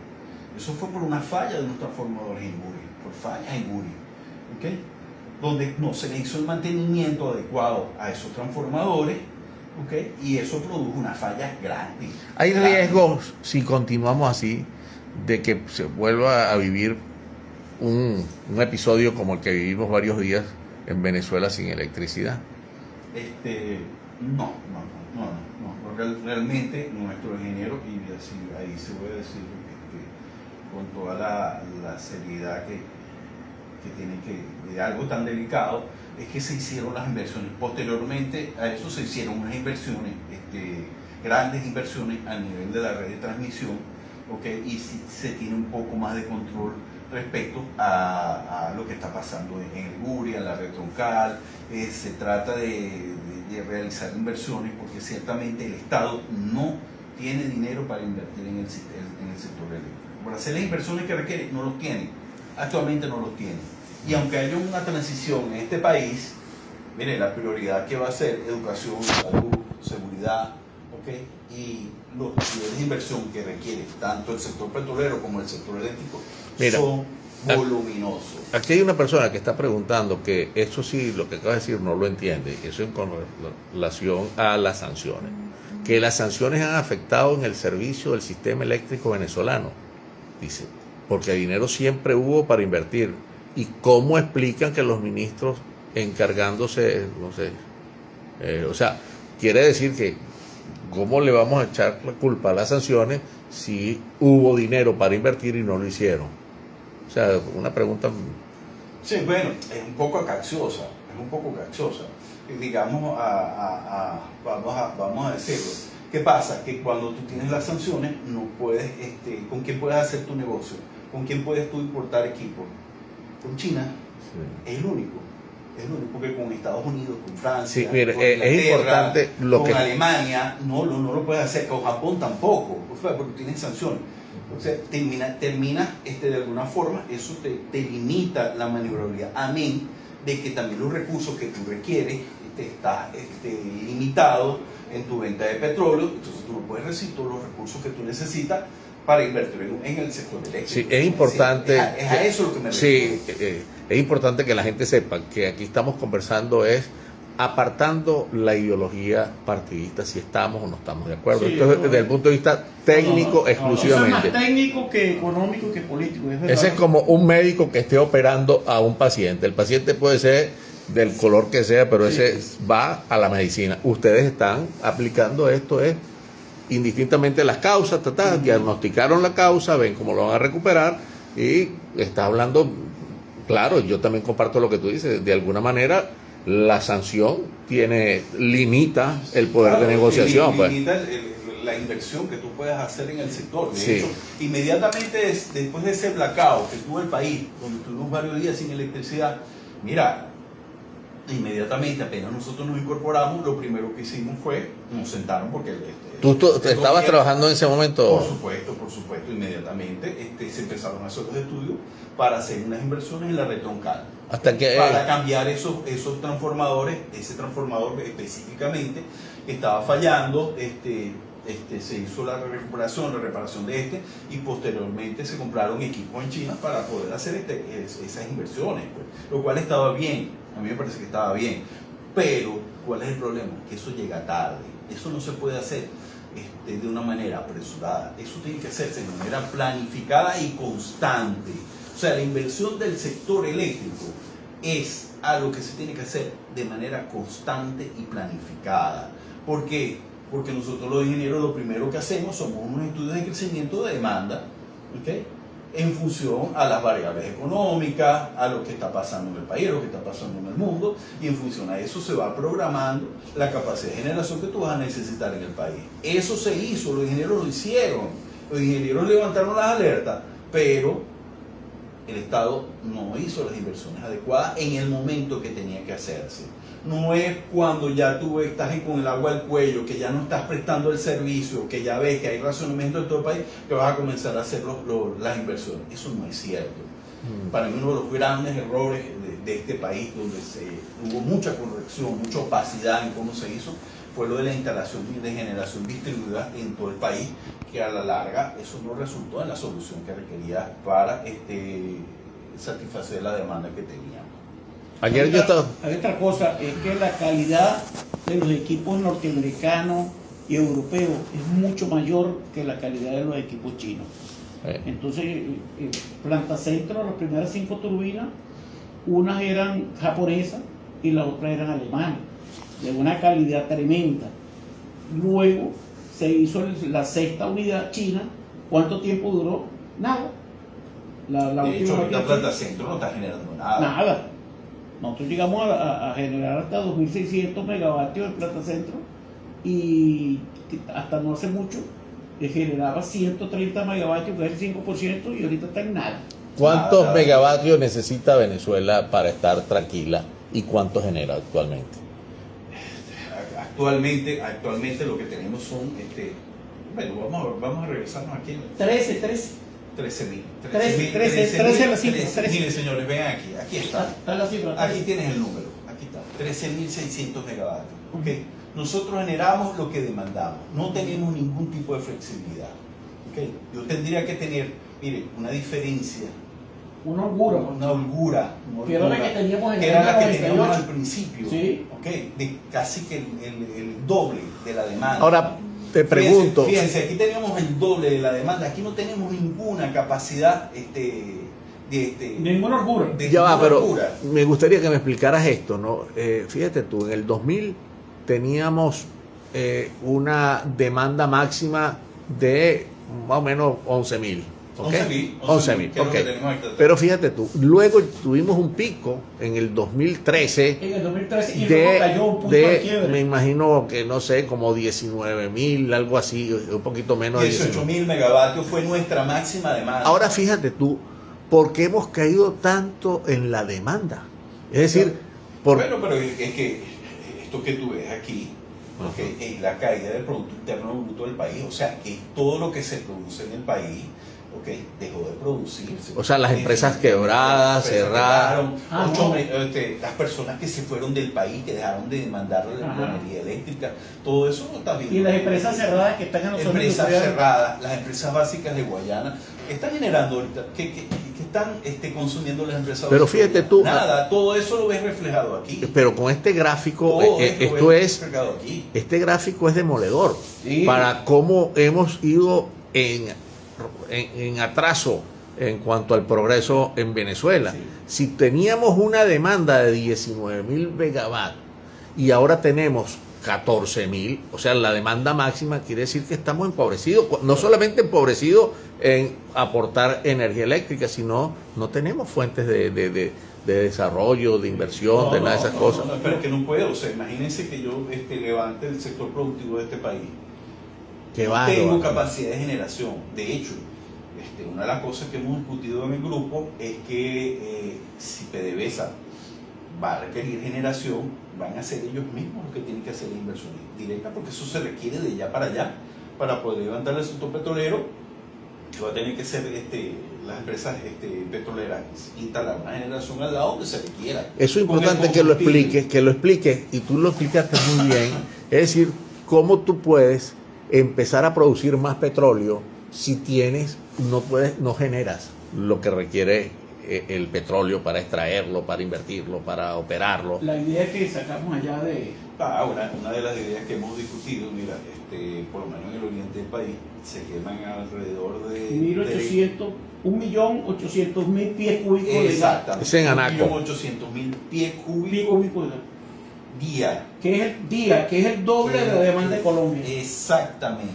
Eso fue por una falla de unos transformadores en Guri, por fallas en Guri, ¿okay? Donde no se le hizo el mantenimiento adecuado a esos transformadores, ¿okay? Y eso produjo una falla grande. ¿Hay riesgos, si continuamos así, de que se vuelva a vivir un episodio como el que vivimos varios días en Venezuela sin electricidad? No. Realmente nuestro ingeniero, y así, ahí se puede decir con toda la seriedad que tiene de algo tan delicado, es que se hicieron las inversiones. Posteriormente a eso se hicieron unas inversiones, grandes inversiones a nivel de la red de transmisión, ¿okay? Y se tiene un poco más de control respecto a lo que está pasando en el Guri, en la red troncal. Se trata de realizar inversiones porque ciertamente el Estado no tiene dinero para invertir en el sector eléctrico. Para hacer las inversiones que requiere, no los tiene. Actualmente no los tiene. Y aunque haya una transición en este país, mire, la prioridad que va a ser educación, salud, seguridad, ¿okay? Y los niveles de inversión que requiere tanto el sector petrolero como el sector eléctrico son voluminosos. Aquí hay una persona que está preguntando que eso sí, lo que acaba de decir no lo entiende, eso es con relación a las sanciones, que las sanciones han afectado en el servicio del sistema eléctrico venezolano, dice, porque dinero siempre hubo para invertir. ¿Y cómo explican que los ministros encargándose, no sé, o sea, quiere decir que cómo le vamos a echar la culpa a las sanciones si hubo dinero para invertir y no lo hicieron? O sea, una pregunta. Sí, bueno, es un poco capciosa, digamos, vamos a decirlo. ¿Qué pasa? Que cuando tú tienes las sanciones, no puedes, ¿con quién puedes hacer tu negocio? ¿Con quién puedes tú importar equipo? Con China. Sí. Es el único, porque con Estados Unidos, con Francia, sí, mire, con es importante con Alemania, no lo puedes hacer, con Japón tampoco, porque tienen sanciones. Entonces termina de alguna forma, eso te limita la maniobrabilidad, amén de que también los recursos que tú requieres estás limitado en tu venta de petróleo, entonces tú no puedes recibir todos los recursos que tú necesitas para invertir en el sector eléctrico. Sí, es importante. Es a eso lo que me refiero. Sí, es importante que la gente sepa que aquí estamos conversando apartando la ideología partidista, si estamos o no estamos de acuerdo. Sí, entonces, desde el punto de vista técnico exclusivamente. Eso es más técnico que económico que político. Ese es como un médico que esté operando a un paciente. El paciente puede ser del color que sea, pero ese va a la medicina. Ustedes están aplicando esto indistintamente las causas, diagnosticaron la causa, ven cómo lo van a recuperar y está hablando, claro, yo también comparto lo que tú dices, de alguna manera la sanción limita el poder de negociación. Limita la inversión que tú puedes hacer en el sector. De hecho, inmediatamente después de ese blackout que tuvo el país, donde tuvimos varios días sin electricidad, mira, Inmediatamente, apenas nosotros nos incorporamos, lo primero que hicimos fue, nos sentaron porque... ¿Tú estabas trabajando en ese momento? Por supuesto, inmediatamente se empezaron a hacer los estudios para hacer unas inversiones en la red troncal. Hasta que... Para cambiar esos transformadores, ese transformador específicamente estaba fallando, se hizo la reparación de y posteriormente se compraron equipos en China para poder hacer esas inversiones, pues, lo cual estaba bien, a mí me parece que estaba bien, pero ¿cuál es el problema? Que eso llega tarde, eso no se puede hacer de una manera apresurada, eso tiene que hacerse de manera planificada y constante. O sea, la inversión del sector eléctrico es algo que se tiene que hacer de manera constante y planificada. ¿Por qué? Porque nosotros los ingenieros lo primero que hacemos somos unos estudios de crecimiento de demanda, ¿okay? En función a las variables económicas, a lo que está pasando en el país, a lo que está pasando en el mundo, y en función a eso se va programando la capacidad de generación que tú vas a necesitar en el país. Eso se hizo, los ingenieros lo hicieron, los ingenieros levantaron las alertas, pero el Estado no hizo las inversiones adecuadas en el momento que tenía que hacerse. No es cuando ya tú estás con el agua al cuello, que ya no estás prestando el servicio, que ya ves que hay racionamiento en todo el país, que vas a comenzar a hacer las inversiones. Eso no es cierto. Para mí uno de los grandes errores de este país, donde hubo mucha corrección, mucha opacidad en cómo se hizo, fue lo de la instalación de generación distribuida en todo el país, que a la larga eso no resultó en la solución que requería para satisfacer la demanda que teníamos. Hay otra cosa, es que la calidad de los equipos norteamericanos y europeos es mucho mayor que la calidad de los equipos chinos. Entonces, Planta Centro, las primeras 5 turbinas, unas eran japonesas y las otras eran alemanas, de una calidad tremenda. Luego se hizo la 6ª unidad china. ¿Cuánto tiempo duró? Nada. De hecho, ahorita Planta Centro no está generando nada. Nada. Nosotros llegamos a generar hasta 2.600 megavatios en Planta Centro y hasta no hace mucho generaba 130 megavatios, que es el 5%, y ahorita está en nada. ¿Cuántos megavatios necesita Venezuela para estar tranquila y cuánto genera actualmente? Actualmente lo que tenemos son, bueno, vamos a regresarnos aquí. 13 la cifra. Mire, señores, vean aquí está. Está la cifra. Aquí tienes el número, aquí está, 13.600 megavatios. ¿Okay? Nosotros generamos lo que demandamos, no tenemos ningún tipo de flexibilidad. ¿Okay? Yo tendría que tener, mire, una diferencia, una holgura, que era la que teníamos al principio, ¿sí? ¿Okay? De casi que el doble de la demanda. Ahora, te pregunto. Fíjense, aquí teníamos el doble de la demanda, aquí no tenemos ninguna capacidad ninguna holgura. Ya va, pero me gustaría que me explicaras esto, ¿no? Fíjate tú, en el 2000 teníamos una demanda máxima de más o menos 11.000. ¿Okay? 11.000, ok. Pero fíjate tú, luego tuvimos un pico en el 2013. En el 2013 y luego cayó un punto de quiebre. Me imagino que no sé, como 19.000, algo así, un poquito menos. 18.000 megavatios fue nuestra máxima demanda. Ahora fíjate tú, ¿por qué hemos caído tanto en la demanda? Es decir, bueno, pero es que esto que tú ves aquí, okay, es la caída del Producto Interno Bruto del país, o sea, que todo lo que se produce en el país, okay, dejó de producirse. O sea, las empresas quebradas, cerradas. Las personas que se fueron del país, que dejaron de demandar la energía eléctrica, todo eso no está bien. Y las empresas cerradas que están en los empresas cerradas, las empresas básicas de Guayana, que están generando ahorita, que están consumiendo las empresas. Pero fíjate tú, nada, todo eso lo ves reflejado aquí. Pero con este gráfico, este gráfico es demoledor, sí, para cómo hemos ido en atraso en cuanto al progreso en Venezuela. Sí. Si teníamos una demanda de 19.000 megavatios y ahora tenemos 14.000, o sea, la demanda máxima, quiere decir que estamos empobrecidos, no solamente empobrecidos en aportar energía eléctrica, sino no tenemos fuentes de desarrollo, de inversión, de nada de esas cosas. No, pero es que no puedo, o sea, imagínense que yo levante el sector productivo de este país. Tengo capacidad de generación. De hecho, una de las cosas que hemos discutido en el grupo es que si PDVSA va a requerir generación, van a ser ellos mismos los que tienen que hacer la inversión directa, porque eso se requiere de allá para poder levantar el sector petrolero, que va a tener que ser las empresas petroleras instalar una generación al lado donde se requiera. Eso es importante Con el que lo expliques, y tú lo explicaste muy bien. Es decir, cómo tú puedes empezar a producir más petróleo si no generas lo que requiere el petróleo para extraerlo, para invertirlo, para operarlo. La idea que sacamos allá de... Una de las ideas que hemos discutido, mira, por lo menos en el oriente del país, se queman alrededor de 1.800.000 pies cúbicos de gas. Exactamente. Es en Anaco. 1.800.000 pies cúbicos día. Que es el doble de la demanda de Colombia. Exactamente.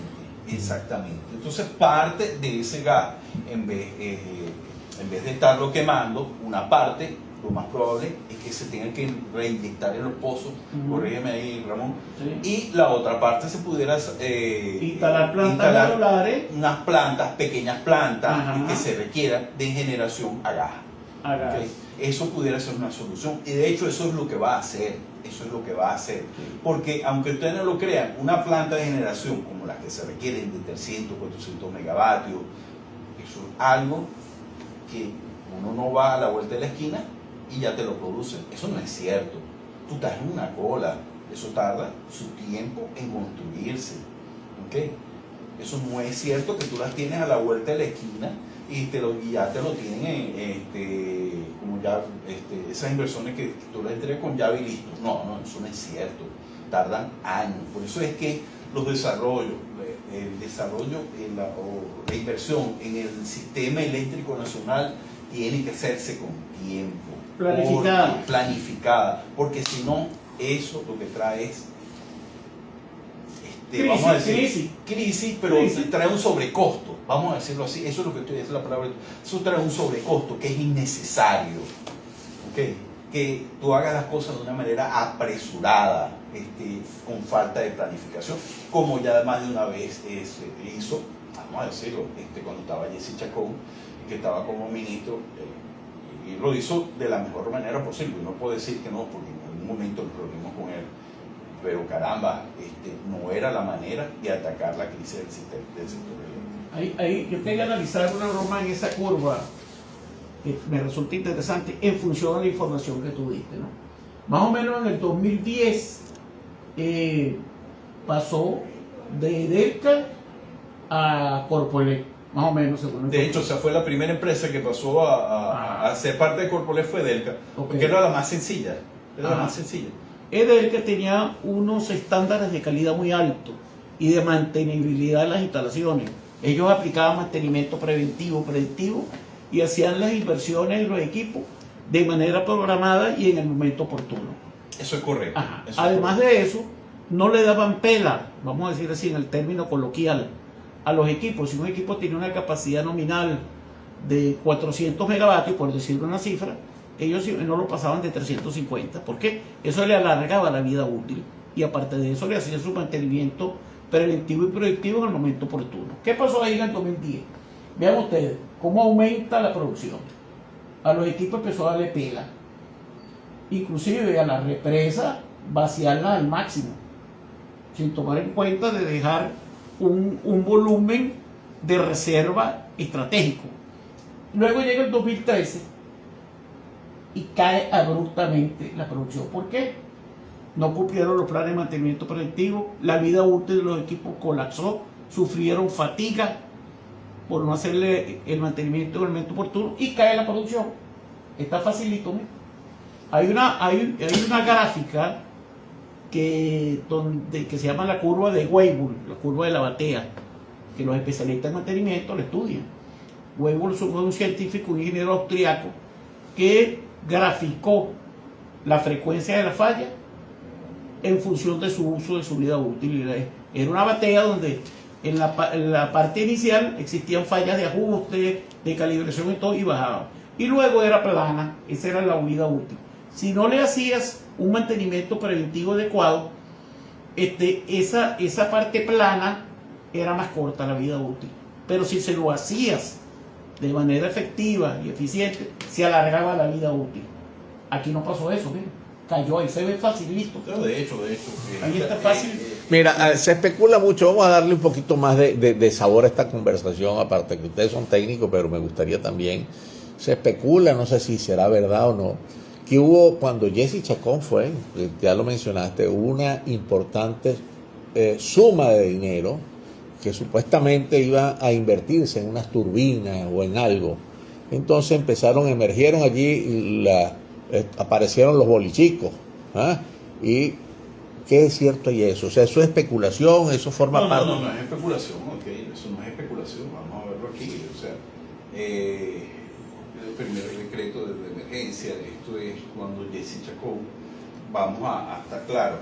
Entonces parte de ese gas, en vez de estarlo quemando, una parte, lo más probable es que se tenga que reinyectar en los pozos, corrígeme ahí, Ramón, Sí. y la otra parte se pudiera Instalar plantas modulares, unas plantas, pequeñas plantas, Ajá. que se requieran de generación a gas. a gas. ¿Ok? Eso pudiera ser una solución, y de hecho eso es lo que va a hacer. Porque aunque ustedes no lo crean, una planta de generación como las que se requieren de 300, 400 megavatios, eso es algo que uno no va a la vuelta de la esquina y ya te lo producen. Eso no es cierto. Tú estás en una cola, eso tarda su tiempo en construirse. ¿Ok? Eso no es cierto que tú las tienes a la vuelta de la esquina y ya te lo tienen como ya esas inversiones que tú las entregas con llave y listo. No, eso no es cierto. Tardan años. Por eso es que los desarrollos, la inversión en el sistema eléctrico nacional tiene que hacerse con tiempo. Planificada. Porque si no, eso lo que trae es crisis, pero trae un sobrecosto, vamos a decirlo así. Eso es lo que estoy diciendo, la palabra. Eso trae un sobrecosto que es innecesario. ¿Okay? Que tú hagas las cosas de una manera apresurada, con falta de planificación, como ya más de una vez se hizo, vamos a decirlo, cuando estaba Jesse Chacón, que estaba como ministro, y lo hizo de la mejor manera posible. No puedo decir que no, porque en algún momento nos reunimos con él, pero caramba, no era la manera de atacar la crisis del sector eléctrico. Ahí yo quería analizar una broma en esa curva que me resulta interesante en función de la información que tú diste, ¿no? Más o menos en el 2010 pasó de Delca a Corpoelec, más o menos según de hecho, fue la primera empresa que pasó a ser parte de Corpoelec, fue Delca, porque era la más sencilla. Delca tenía unos estándares de calidad muy altos y de mantenibilidad de las instalaciones. Ellos aplicaban mantenimiento preventivo y hacían las inversiones en los equipos de manera programada y en el momento oportuno. Eso es correcto. Además de eso, no le daban pela, vamos a decir así en el término coloquial, a los equipos. Si un equipo tenía una capacidad nominal de 400 megavatios, por decir una cifra, ellos no lo pasaban de 350. ¿Por qué? Eso le alargaba la vida útil y aparte de eso le hacían su mantenimiento preventivo y proyectivo en el momento oportuno. ¿Qué pasó ahí en el 2010? Vean ustedes cómo aumenta la producción. A los equipos empezó a darle pela, inclusive a la represa vaciarla al máximo, sin tomar en cuenta de dejar un volumen de reserva estratégico. Luego llega el 2013 y cae abruptamente la producción. ¿Por qué? No cumplieron los planes de mantenimiento preventivo, la vida útil de los equipos colapsó, sufrieron fatiga por no hacerle el mantenimiento en el momento oportuno y cae la producción. Está facilito, ¿no? Hay una gráfica que se llama la curva de Weibull, la curva de la batea, que los especialistas en mantenimiento la estudian. Weibull fue un científico, un ingeniero austriaco, que graficó la frecuencia de la falla en función de su uso, de su vida útil. Era una batea donde en la parte inicial existían fallas de ajuste, de calibración y todo, y bajaba. Y luego era plana, esa era la vida útil. Si no le hacías un mantenimiento preventivo adecuado, esa parte plana era más corta la vida útil. Pero si se lo hacías de manera efectiva y eficiente, se alargaba la vida útil. Aquí no pasó eso, mira. Cayó ahí, se ve facilito. Pero de hecho. Ahí está fácil. Mira, se especula mucho, vamos a darle un poquito más de sabor a esta conversación, aparte que ustedes son técnicos, pero me gustaría también, se especula, no sé si será verdad o no, que hubo, cuando Jesse Chacón fue, ya lo mencionaste, una importante suma de dinero que supuestamente iba a invertirse en unas turbinas o en algo. Entonces emergieron allí, aparecieron los bolichicos, ¿ah? Y ¿qué es cierto y eso? O sea, eso es especulación, eso forma parte. No es especulación, ok, eso no es especulación, vamos a verlo aquí, o sea, el primer decreto de emergencia, esto es cuando Jesse Chacón, vamos a estar claro,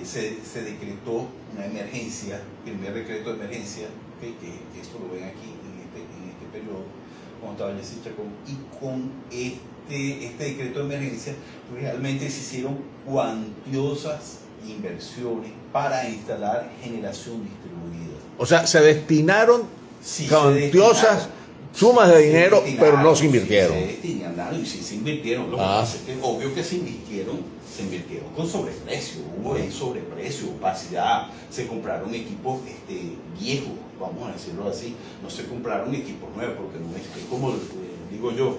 se decretó una emergencia, primer decreto de emergencia, okay, que esto lo ven aquí en este periodo, cuando estaba Jesse Chacón, y con este decreto de emergencia realmente se hicieron cuantiosas inversiones para instalar generación distribuida. O sea, se destinaron Sí, cuantiosas sumas de dinero, pero no se invirtieron. Sí, se destinaron y sí se invirtieron. Lo que pasa es que obvio que se invirtieron con sobreprecio. Hubo sobreprecio, opacidad. Se compraron equipos viejos, vamos a decirlo así. No se compraron equipos nuevos, porque no es que, como digo yo,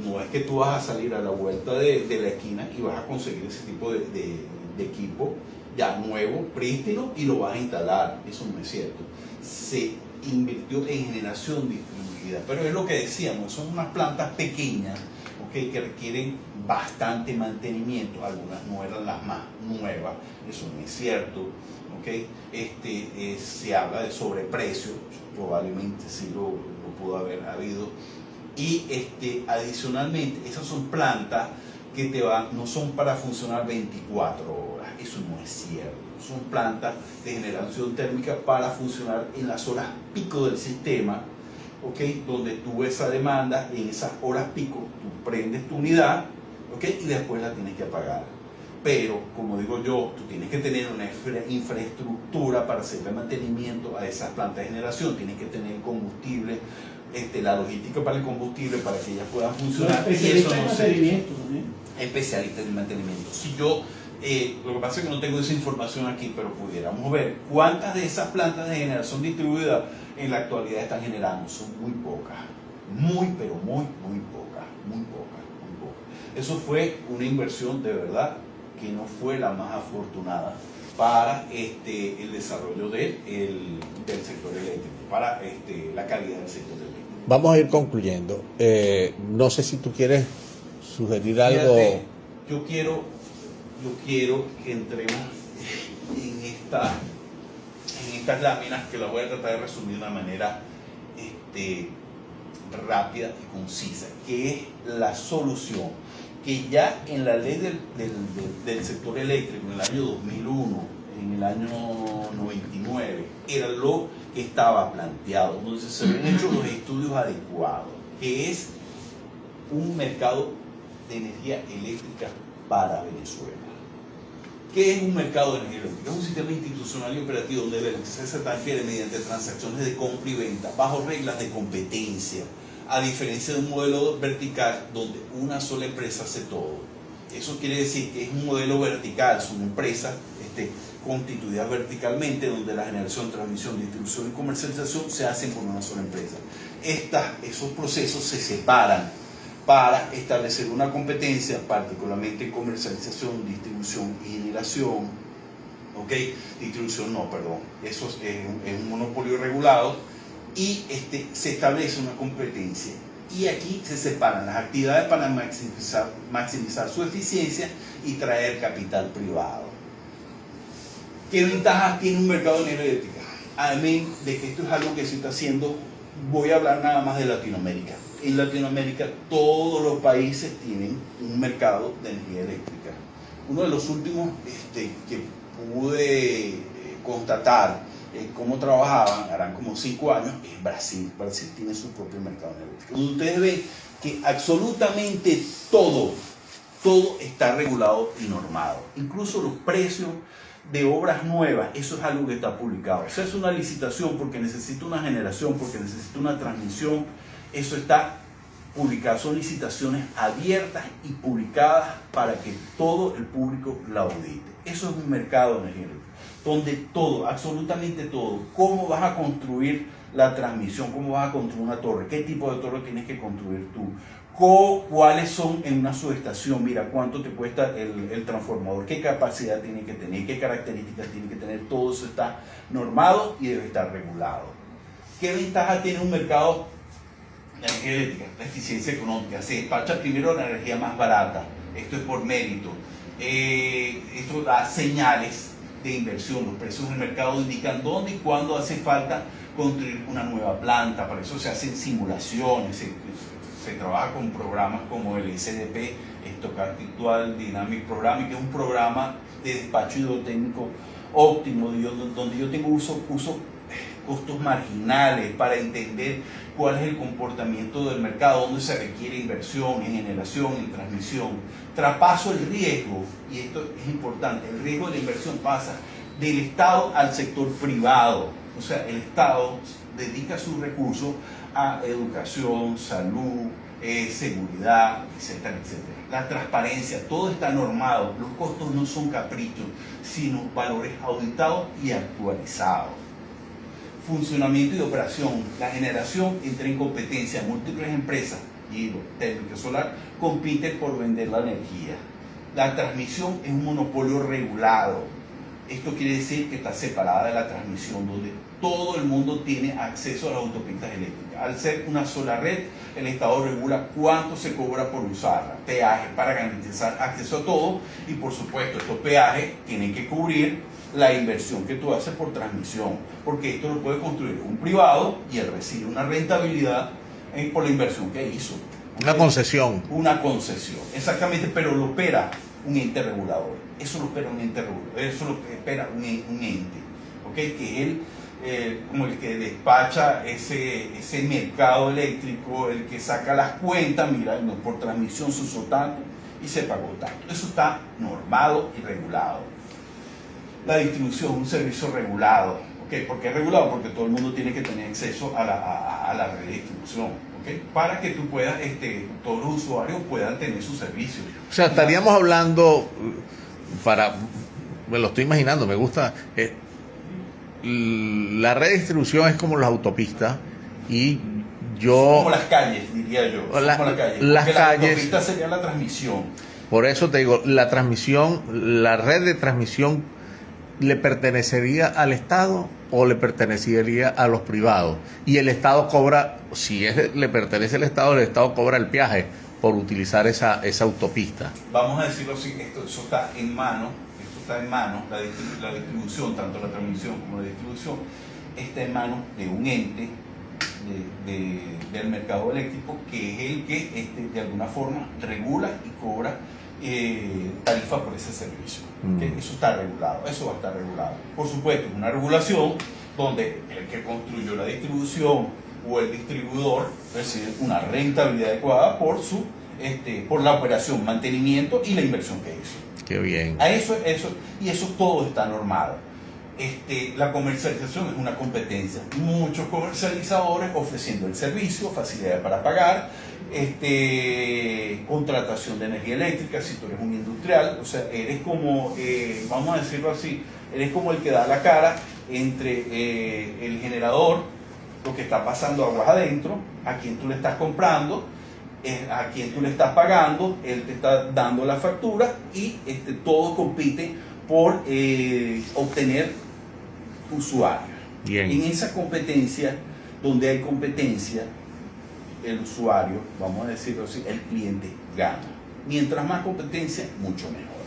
no es que tú vas a salir a la vuelta de la esquina y vas a conseguir ese tipo de equipo ya nuevo, prístino, y lo vas a instalar. Eso no es cierto. Se invirtió en generación distribuida, pero es lo que decíamos, son unas plantas pequeñas, okay, que requieren bastante mantenimiento. Algunas no eran las más nuevas, eso no es cierto, okay. Se habla de sobreprecio, probablemente sí lo pudo haber habido, y adicionalmente esas son plantas que no son para funcionar 24 horas, eso no es cierto. Son plantas de generación térmica para funcionar en las horas pico del sistema, ¿okay? Donde tú ves esa demanda, en esas horas pico tú prendes tu unidad, ¿okay? Y después la tienes que apagar. Pero, como digo yo, tú tienes que tener una infraestructura para hacerle mantenimiento a esas plantas de generación, tienes que tener combustible, la logística para el combustible para que ellas puedan funcionar. Especialistas en mantenimiento también. Especialistas en mantenimiento. Si yo, lo que pasa es que no tengo esa información aquí, pero pudiéramos ver cuántas de esas plantas de generación distribuida en la actualidad están generando. Son muy pocas, pero muy pocas. Eso fue una inversión de verdad que no fue la más afortunada para el desarrollo del sector eléctrico, para la calidad del sector eléctrico. Vamos a ir concluyendo. No sé si tú quieres sugerir algo. Fíjate, yo quiero que entremos en estas láminas, que las voy a tratar de resumir de una manera rápida y concisa, que es la solución que ya en la ley del sector eléctrico en el año 2001, en el año 99, era lo que estaba planteado, donde se habían hecho los estudios adecuados, que es un mercado de energía eléctrica para Venezuela. ¿Qué es un mercado de energía eléctrica? Es un sistema institucional y operativo donde la electricidad se transfiere mediante transacciones de compra y venta, bajo reglas de competencia, a diferencia de un modelo vertical donde una sola empresa hace todo. Eso quiere decir que es un modelo vertical, son empresas constituidas verticalmente, donde la generación, transmisión, distribución y comercialización se hacen por una sola empresa. Esos procesos se separan para establecer una competencia, particularmente en comercialización, distribución y generación. ¿Okay? Distribución no, perdón, eso es un monopolio regulado, y se establece una competencia. Y aquí se separan las actividades para maximizar su eficiencia y traer capital privado. ¿Qué ventajas tiene un mercado de energía eléctrica? Además de que esto es algo que se está haciendo, voy a hablar nada más de Latinoamérica. En Latinoamérica todos los países tienen un mercado de energía eléctrica. Uno de los últimos que pude constatar cómo trabajaban, harán como 5 años, es Brasil. Brasil tiene su propio mercado eléctrico. Ustedes ven que absolutamente todo está regulado y normado. Incluso los precios de obras nuevas, eso es algo que está publicado. O sea, es una licitación porque necesita una generación, porque necesita una transmisión. Eso está publicadas, son licitaciones abiertas y publicadas para que todo el público la audite. Eso es un mercado de energía eléctrica, donde todo, absolutamente todo, cómo vas a construir la transmisión, cómo vas a construir una torre, qué tipo de torre tienes que construir tú, cuáles son en una subestación, mira cuánto te cuesta el transformador, qué capacidad tiene que tener, qué características tiene que tener, todo eso está normado y debe estar regulado. ¿Qué ventaja tiene un mercado de energía eléctrica? La eficiencia económica, se despacha primero la energía más barata, esto es por mérito, esto da señales de inversión, los precios del mercado indican dónde y cuándo hace falta construir una nueva planta, para eso se hacen simulaciones, se trabaja con programas como el SDP, Stochastic Dual Dynamic Programming, que es un programa de despacho hidrotécnico óptimo, donde yo tengo uso costos marginales para entender cuál es el comportamiento del mercado, dónde se requiere inversión en generación, en transmisión. Traspaso el riesgo, y esto es importante, el riesgo de la inversión pasa del Estado al sector privado. O sea, el Estado dedica sus recursos a educación, salud, seguridad, etcétera, etcétera. La transparencia, todo está normado, los costos no son caprichos, sino valores auditados y actualizados. Funcionamiento y operación, la generación entra en competencia, múltiples empresas, hidroeléctrica solar, compiten por vender la energía. La transmisión es un monopolio regulado. Esto quiere decir que está separada de la transmisión, donde todo el mundo tiene acceso a las autopistas eléctricas. Al ser una sola red, el Estado regula cuánto se cobra por usarla, peajes para garantizar acceso a todo, y por supuesto estos peajes tienen que cubrir la inversión que tú haces por transmisión, porque esto lo puede construir un privado y él recibe una rentabilidad por la inversión que hizo. Una concesión. Una concesión, exactamente, pero lo opera un ente regulador. Eso lo opera un ente regulador, eso lo opera un ente, ¿okay? Que es como el que despacha ese mercado eléctrico, el que saca las cuentas, mira, por transmisión se usó tanto y se pagó tanto. Eso está normado y regulado. La distribución, un servicio regulado. ¿Okay? ¿Por qué regulado? Porque todo el mundo tiene que tener acceso a la red de distribución. ¿Okay? Para que tú puedas, todos los usuarios puedan tener su servicio. O sea, estaríamos hablando, me lo estoy imaginando, me gusta, la red de distribución es como las autopistas y yo... Como las calles, diría yo. Como las calles. Las calles. La autopista sería la transmisión. Por eso te digo, la transmisión, la red de transmisión, ¿le pertenecería al Estado o le pertenecería a los privados? Y el Estado cobra, si le pertenece al Estado, el Estado cobra el peaje por utilizar esa autopista. Vamos a decirlo así, eso está en manos, la distribución, tanto la transmisión como la distribución, está en manos de un ente del mercado eléctrico, que es el que de alguna forma regula y cobra tarifa por ese servicio. ¿Okay? Eso está regulado, eso va a estar regulado. Por supuesto, una regulación donde el que construyó la distribución o el distribuidor recibe una rentabilidad adecuada por la operación, mantenimiento y la inversión que hizo. Qué bien. A eso todo está normado. La comercialización es una competencia. Muchos comercializadores ofreciendo el servicio, facilidades para pagar, contratación de energía eléctrica, si tú eres un industrial, o sea, eres como, vamos a decirlo así, eres como el que da la cara entre el generador, lo que está pasando aguas adentro, a quien tú le estás comprando, a quien tú le estás pagando, él te está dando la factura y todos compiten por obtener usuarios. Bien. En esa competencia, donde hay competencia, el usuario, vamos a decirlo así, el cliente gana. Mientras más competencia, mucho mejor.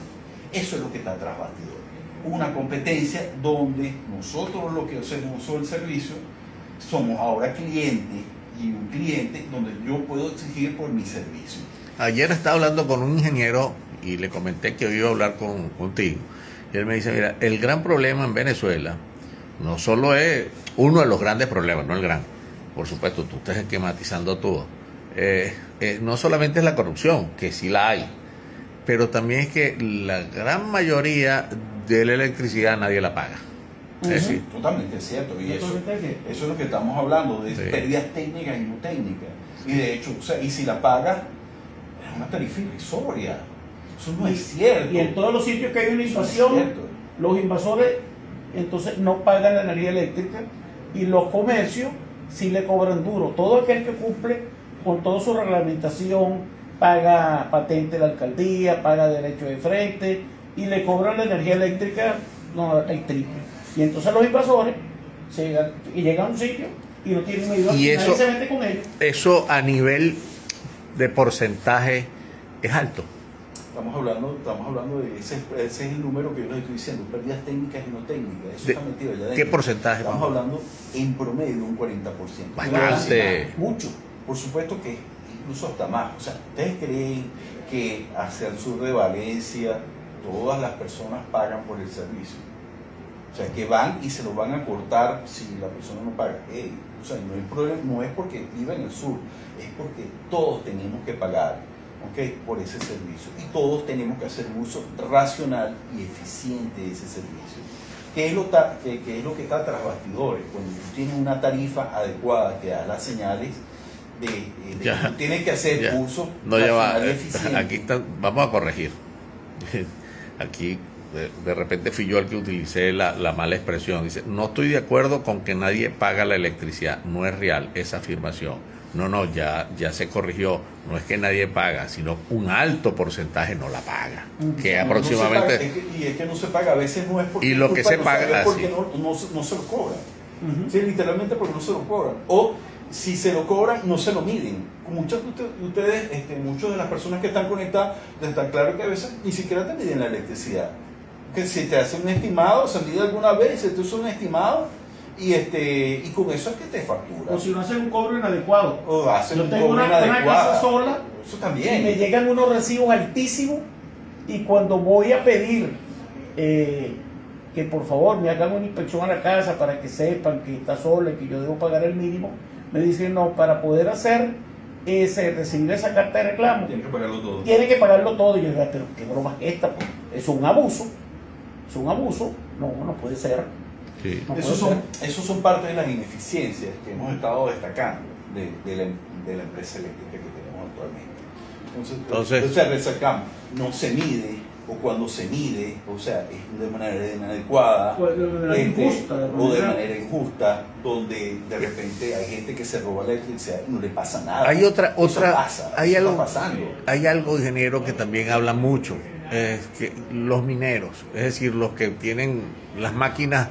Eso es lo que está tras bastidores. Una competencia donde nosotros lo que hacemos el servicio, somos ahora clientes, y un cliente donde yo puedo exigir por mi servicio. Ayer estaba hablando con un ingeniero y le comenté que hoy iba a hablar contigo. Y él me dice, mira, el gran problema en Venezuela no solo es uno de los grandes problemas, no el gran, por supuesto, tú estás esquematizando todo. No solamente es la corrupción, que sí la hay, pero también es que la gran mayoría de la electricidad nadie la paga. decir, Totalmente cierto. Y eso Totalmente. es lo que estamos hablando, de Sí. pérdidas técnicas y no técnicas. Y de hecho, o sea, y si la pagas, es una tarifa irrisoria. Eso no es cierto. Y en todos los sitios que hay una Eso no es invasión, cierto. los invasores entonces no pagan la energía eléctrica y los comercios sí le cobran duro. Todo aquel que cumple con toda su reglamentación paga patente de la alcaldía, paga derecho de frente y le cobran la energía eléctrica el triple. Y entonces los invasores llegan a un sitio y no tienen medida Y y eso- nadie se mete con ellos. eso a nivel de porcentaje es alto. Estamos hablando de ese es el número que yo les estoy diciendo, pérdidas técnicas y no técnicas. Eso De- está metido allá ¿Qué adentro. porcentaje? Estamos hablando en promedio un 40%. Bastante. Mucho. Por supuesto que incluso hasta más. O sea, ¿ustedes creen que hacia el sur de Valencia todas las personas pagan por el servicio? O sea, que van y se lo van a cortar si la persona no paga. O sea, no hay problema, no es porque viva en el sur, es porque todos tenemos que pagar, ¿ok?, por ese servicio. Y todos tenemos que hacer un uso racional y eficiente de ese servicio. ¿Qué es lo que está tras bastidores? Cuando tú tienes una tarifa adecuada que da las señales de que Ya. tú tienes que hacer Ya. uso No, ya va. racional y eficiente. Aquí está, vamos a corregir. Aquí de repente fui yo el que utilicé la mala expresión. Dice, no estoy de acuerdo con que nadie paga la electricidad. No es real esa afirmación. No, ya se corrigió. No es que nadie paga, sino un alto porcentaje no la paga. Que No aproximadamente... se paga, y es que no se paga, a veces no es porque Y lo es que culpa se de los paga, salarios, porque así. no se lo cobran. Ujú. Sí, literalmente porque no se lo cobran. O si se lo cobran, no se lo miden. Muchos de ustedes, muchas de las personas que están conectadas, están claro que a veces ni siquiera te miden la electricidad. Que si te hacen un estimado, se mide alguna vez, se te usa un estimado y con eso es que te factura. O si no hacen un cobro inadecuado. O hacen Yo un tengo cobro una casa inadecuado. sola Eso y también. me llegan unos recibos altísimos y cuando voy a pedir que por favor me hagan una inspección a la casa para que sepan que está sola y que yo debo pagar el mínimo, me dicen no, para poder hacer recibir esa carta de reclamo Tienes que pagarlo todo. tiene que pagarlo todo. Y yo digo, pero qué broma es esta, pues? Es un abuso, no puede ser. Sí. No Esos puede son, parte de las ineficiencias que hemos estado destacando de la empresa eléctrica que tenemos actualmente. Entonces resaltamos, no se mide, o cuando se mide, o sea, es de manera inadecuada, Pues, de manera injusta, o de manera injusta, donde de repente hay gente que se roba la electricidad y no le pasa nada. Hay otra, Eso pasa, hay eso algo, está pasando. hay algo, ingeniero, que también habla mucho, es que los mineros, es decir, los que tienen las máquinas,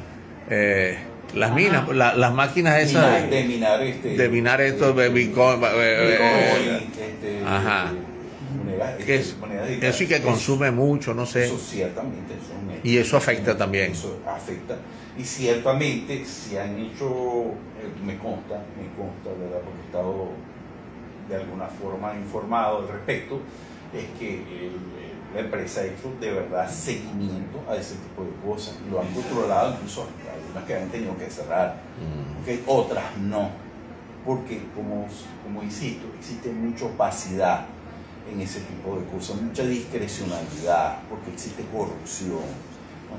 las minas, las máquinas esas De minar de minar esto, de Bitcoin, ajá. monedas eso sí que consume mucho, no sé, Eso ciertamente, eso es un hecho. y eso afecta también. Eso afecta. Y ciertamente se han hecho, me consta, ¿verdad? Porque he estado de alguna forma informado al respecto, es que la empresa ha hecho de verdad seguimiento a ese tipo de cosas y lo han controlado, incluso algunas que han tenido que cerrar, ¿okay? Otras no, porque como insisto, existe mucha opacidad en ese tipo de cosas, mucha discrecionalidad, porque existe corrupción.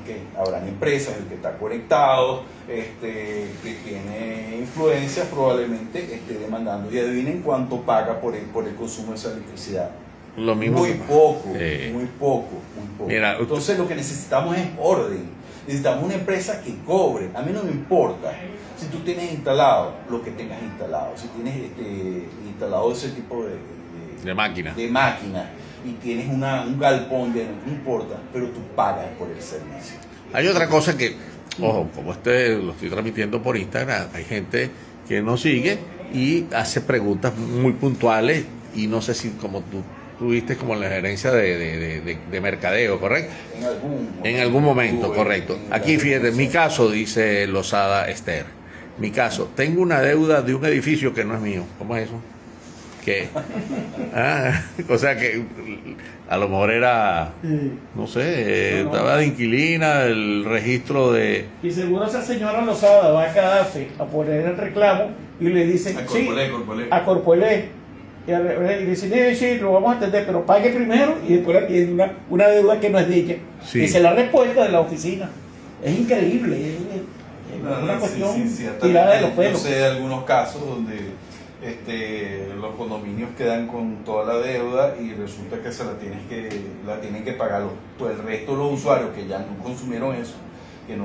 ¿Okay? Habrán empresas, el que está conectado, que tiene influencia, probablemente esté demandando. Y adivinen cuánto paga por el consumo de esa electricidad. Lo mismo Muy que- poco, Sí. muy poco. Mira, Entonces lo que necesitamos es orden. Necesitamos una empresa que cobre. A mí no me importa si tú tienes instalado lo que tengas instalado. Si tienes instalado ese tipo de máquina. de máquina y tienes un galpón lleno, no importa, pero tú pagas por el servicio. Hay otra cosa que, ojo, como lo estoy transmitiendo por Instagram, hay gente que nos sigue y hace preguntas muy puntuales y no sé si como tú tuviste como la gerencia de mercadeo, ¿correcto? En algún momento, tuve correcto. en Aquí, la- fíjate, mi caso, dice Lozada Esther, mi caso, tengo una deuda de un edificio que no es mío. ¿Cómo es eso? Que, o sea que a lo mejor era, no sé, estaba de inquilina, el registro de... Y seguro esa señora Lozada va a CADAFE a poner el reclamo y le dicen, A sí, Corpolé. a Corpolé. Y dicen, sí, lo vamos a atender, pero pague primero y después le tiene una deuda que no es de ella. Sí. Esa es la respuesta de la oficina. Es increíble. una cuestión ciertamente. tirada de los Yo pelos. sé de algunos casos donde los condominios quedan con toda la deuda y resulta que la tienen que pagar el resto de los usuarios que ya no consumieron eso, que a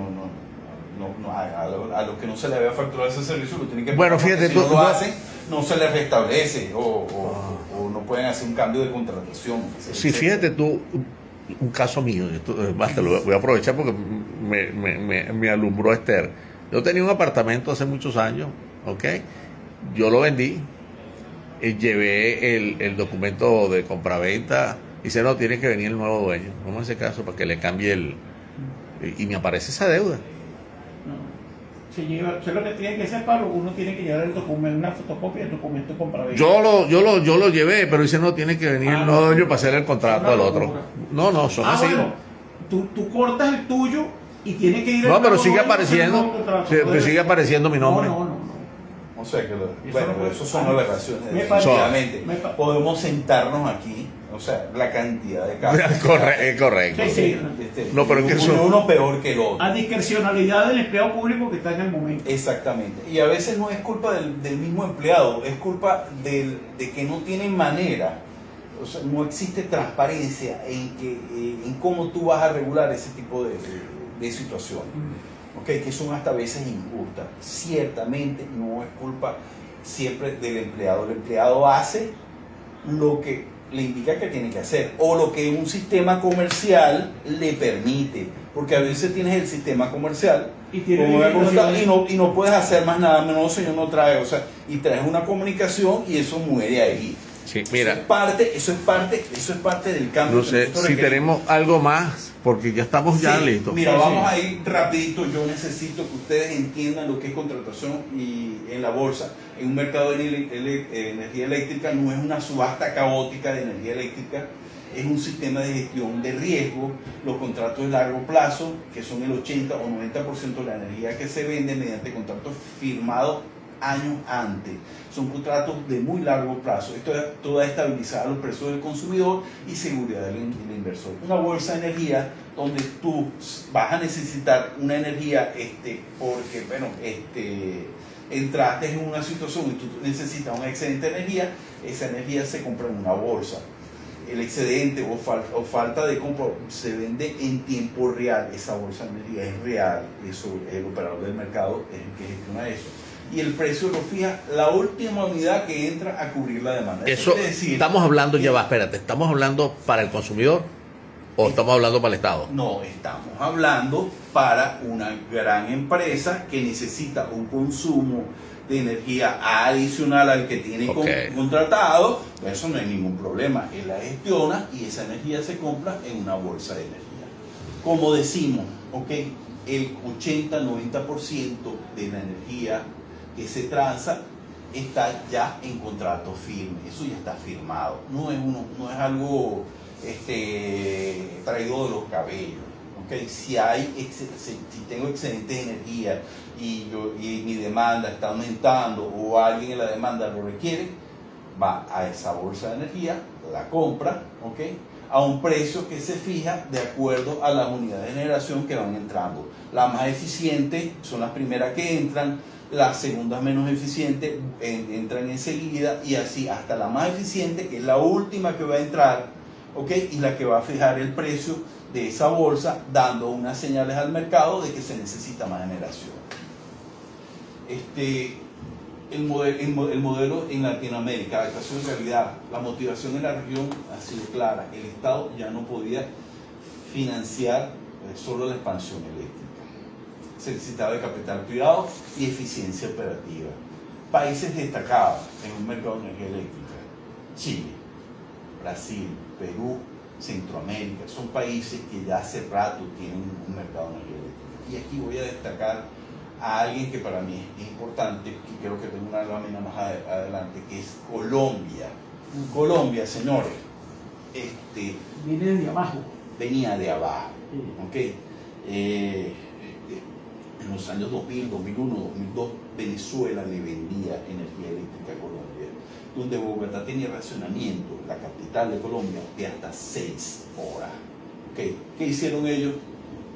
los que no se les había facturado ese servicio lo tienen que pagar. Bueno, fíjate, si tú- no lo hacen, no se les restablece o no pueden hacer un cambio de contratación. Sí, fíjate tú, un caso mío, basta, lo voy a aprovechar porque me alumbró Esther. Yo tenía un apartamento hace muchos años, ¿ok? Yo lo vendí, llevé el documento de compraventa y dice, no, tiene que venir el nuevo dueño. Vamos a ese caso para que le cambie y me aparece esa deuda. Se lleva, eso es lo que tiene que hacer, Pablo. Uno tiene que llevar el documento, una fotocopia del documento de compraventa. Yo lo llevé, pero dice, no, tiene que venir el nuevo dueño para hacer el contrato del otro. No, son así. Bueno, tú cortas el tuyo y tiene que ir el No, pero nuevo sigue dueño a hacer el nuevo apareciendo, contrato. pero sigue apareciendo mi nombre. No. O sea que Eso no puede- eso son aberraciones. Me parece- Definitivamente. me pa- Podemos sentarnos aquí, o sea, la cantidad de casos. Es correcto. Sí, sí. No, pero es que eso- uno peor que el otro. A discrecionalidad del empleado público que está en el momento. Exactamente. Y a veces no es culpa del mismo empleado, es culpa de que no tienen manera. O sea, no existe transparencia en cómo tú vas a regular ese tipo de situaciones. Okay, que son hasta veces injustas. Ciertamente no es culpa siempre del empleado. El empleado hace lo que le indica que tiene que hacer o lo que un sistema comercial le permite. Porque a veces tienes el sistema comercial Y tiene como me limitaciones. comentaba, y no puedes hacer más nada. No, señor, no trae. O sea, y traes una comunicación y eso muere ahí. Sí, mira, Eso es parte del cambio. no sé que nosotros si requerimos. tenemos algo más, porque ya estamos ya Sí, listos. Mira, Sí, vamos sí. a ir rapidito. Yo necesito que ustedes entiendan lo que es contratación y en la bolsa. En un mercado de energía eléctrica no es una subasta caótica de energía eléctrica, es un sistema de gestión de riesgo. Los contratos de largo plazo, que son el 80 o 90% de la energía que se vende mediante contratos firmados años antes. Son contratos de muy largo plazo. Esto va a estabilizar los precios del consumidor y seguridad del inversor. Una bolsa de energía donde tú vas a necesitar una energía porque, bueno, entraste en una situación y tú necesitas un excedente de energía, esa energía se compra en una bolsa. El excedente o falta de compra se vende en tiempo real. Esa bolsa de energía es real. Eso, el operador del mercado es el que gestiona eso. Y el precio lo fija la última unidad que entra a cubrir la demanda. Eso, quiere decir estamos hablando, que- ya va, espérate, ¿estamos hablando para el consumidor o estamos hablando para el Estado? No, estamos hablando para una gran empresa que necesita un consumo de energía adicional al que tiene Ok. contratado. Pues eso no hay ningún problema. Él la gestiona y esa energía se compra en una bolsa de energía. Como decimos, okay, el 80-90% de la energía que se transa está ya en contrato firme. Eso ya está firmado. No es algo traído de los cabellos. Okay. Si tengo excedente de energía y mi demanda está aumentando o alguien en la demanda lo requiere, va a esa bolsa de energía, la compra, okay, a un precio que se fija de acuerdo a las unidades de generación que van entrando. Las más eficientes son las primeras que entran, las segundas menos eficientes entran enseguida y así hasta la más eficiente, que es la última que va a entrar, ¿okay? Y la que va a fijar el precio de esa bolsa, dando unas señales al mercado de que se necesita más generación. El modelo en Latinoamérica, adaptación en realidad, la motivación en la región ha sido clara. El Estado ya no podía financiar solo la expansión eléctrica. Se necesitaba de capital privado y eficiencia operativa. Países destacados en un mercado de energía eléctrica: Chile, Brasil, Perú, Centroamérica. Son países que ya hace rato tienen un mercado de energía eléctrica. Y aquí voy a destacar a alguien que para mí es importante, que creo que tengo una lámina más adelante, que es Colombia. Colombia, señores, Viene desde abajo. venía de abajo. Sí. ¿Okay? En los años 2000, 2001, 2002, Venezuela le vendía energía eléctrica a Colombia, donde Bogotá tenía racionamiento, la capital de Colombia, de hasta 6 horas. ¿Okay? ¿Qué hicieron ellos?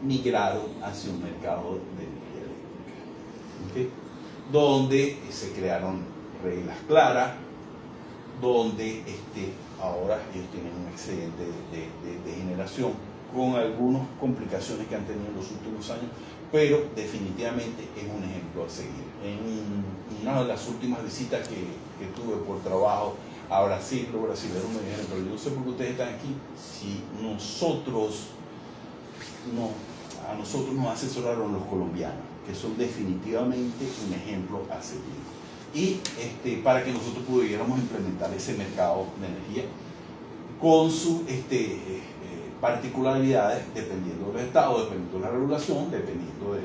Migraron hacia un mercado de energía eléctrica. ¿ok? Donde se crearon reglas claras, donde ahora ellos tienen un excedente de generación con algunas complicaciones que han tenido en los últimos años, pero definitivamente es un ejemplo a seguir. En una de las últimas visitas que tuve por trabajo a Brasil, los brasileños me dijeron, pero yo no sé por qué ustedes están aquí, si a nosotros nos asesoraron los colombianos, que son definitivamente un ejemplo a seguir. Y para que nosotros pudiéramos implementar ese mercado de energía con sus particularidades, dependiendo del estado, dependiendo de la regulación, dependiendo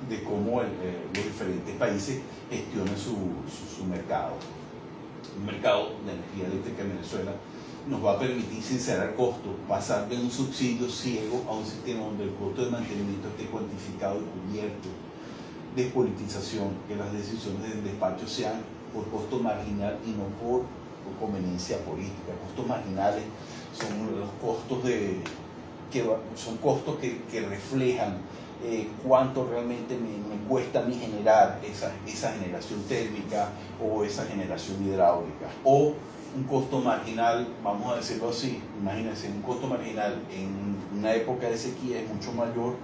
de cómo los diferentes países gestionen su mercado. Un mercado de energía eléctrica en Venezuela nos va a permitir sincerar costos, pasar de un subsidio ciego a un sistema donde el costo de mantenimiento esté cuantificado y cubierto, despolitización, que las decisiones del despacho sean por costo marginal y no por conveniencia política. Costos marginales son los costos que reflejan cuánto realmente me cuesta a mí generar esa generación térmica o esa generación hidráulica. O un costo marginal, vamos a decirlo así, imagínense, un costo marginal en una época de sequía es mucho mayor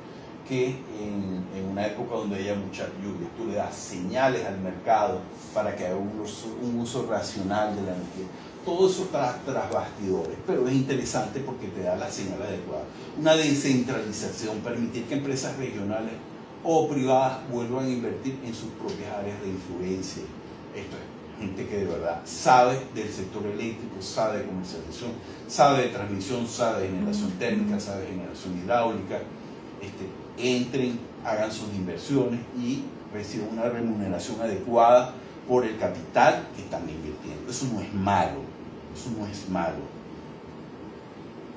que en una época donde haya mucha lluvia. Tú le das señales al mercado para que haga un uso racional de la energía. Todo eso está tras bastidores, pero es interesante porque te da la señal adecuada. Una descentralización, permitir que empresas regionales o privadas vuelvan a invertir en sus propias áreas de influencia. Esto es gente que de verdad sabe del sector eléctrico, sabe de comercialización, sabe de transmisión, sabe de generación térmica, sabe de generación hidráulica. Entren, hagan sus inversiones y reciban una remuneración adecuada por el capital que están invirtiendo. Eso no es malo, eso no es malo.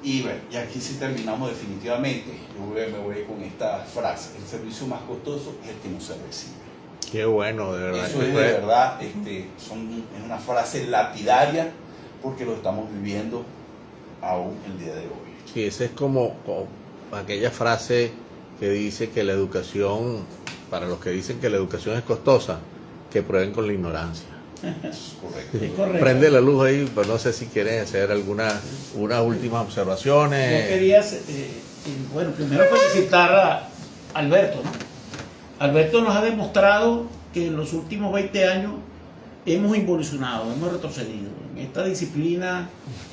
Y bueno, y aquí sí terminamos definitivamente. Yo me voy con esta frase: el servicio más costoso es el que no se recibe. Qué bueno, de verdad. Eso es de verdad, es una frase lapidaria porque lo estamos viviendo aún el día de hoy. Sí, esa es como aquella frase que dice que la educación, para los que dicen que la educación es costosa, que prueben con la ignorancia. Correcto. Es correcto. Prende la luz ahí, pues no sé si quieren hacer unas últimas observaciones. Yo quería, bueno, primero felicitar a Alberto, ¿no? Alberto nos ha demostrado que en los últimos 20 años hemos involucionado, hemos retrocedido. En esta disciplina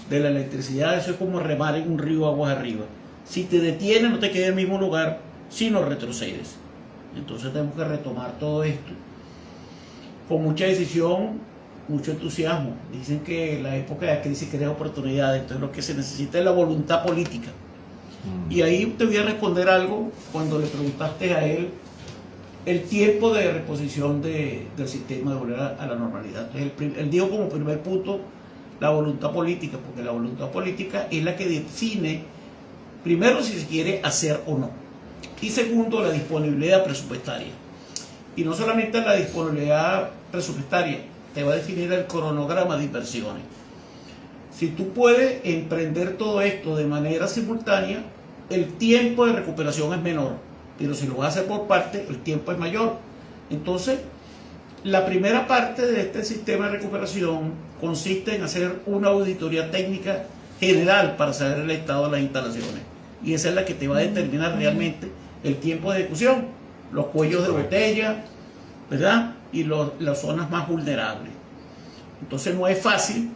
de la electricidad, eso es como remar en un río aguas arriba. Si te detienes, no te quedas en el mismo lugar, sino retrocedes. Entonces tenemos que retomar todo esto con mucha decisión, mucho entusiasmo. Dicen que la época de crisis crea oportunidades, entonces lo que se necesita es la voluntad política. Y ahí te voy a responder algo cuando le preguntaste a él el tiempo de reposición del sistema de volver a la normalidad. Entonces él dijo como primer punto la voluntad política, porque la voluntad política es la que define primero si se quiere hacer o no, y segundo la disponibilidad presupuestaria. Y no solamente la disponibilidad presupuestaria, te va a definir el cronograma de inversiones. Si tú puedes emprender todo esto de manera simultánea, el tiempo de recuperación es menor, pero si lo vas a hacer por parte, el tiempo es mayor. Entonces, la primera parte de este sistema de recuperación consiste en hacer una auditoría técnica general para saber el estado de las instalaciones. Y esa es la que te va a determinar realmente el tiempo de ejecución, los cuellos de botella, ¿verdad? Y las zonas más vulnerables. Entonces no es fácil.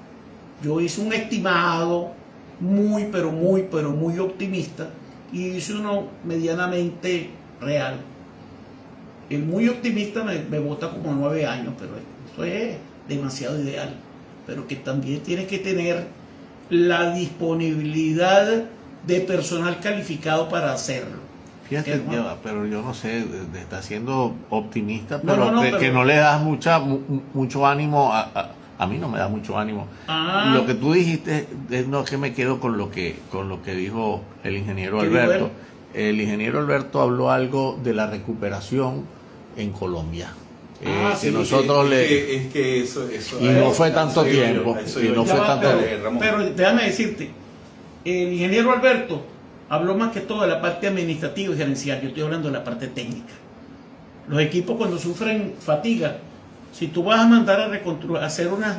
Yo hice un estimado muy optimista y hice uno medianamente real. El muy optimista me bota como 9 años, pero eso es demasiado ideal. Pero que también tienes que tener la disponibilidad de personal calificado para hacerlo. Fíjate, pero yo no sé, está siendo optimista, No, pero, no, que pero no le das mucho ánimo a mí no me da mucho ánimo. Lo que tú dijiste, no es que me quedo con lo que dijo el ingeniero Alberto. El ingeniero Alberto habló algo de la recuperación en Colombia. Sí, nosotros eso y no fue tanto tiempo. Pero déjame decirte, el ingeniero Alberto habló más que todo de la parte administrativa y gerencial. Yo estoy hablando de la parte técnica. Los equipos cuando sufren fatiga, si tú vas a mandar a reconstruir, hacer unas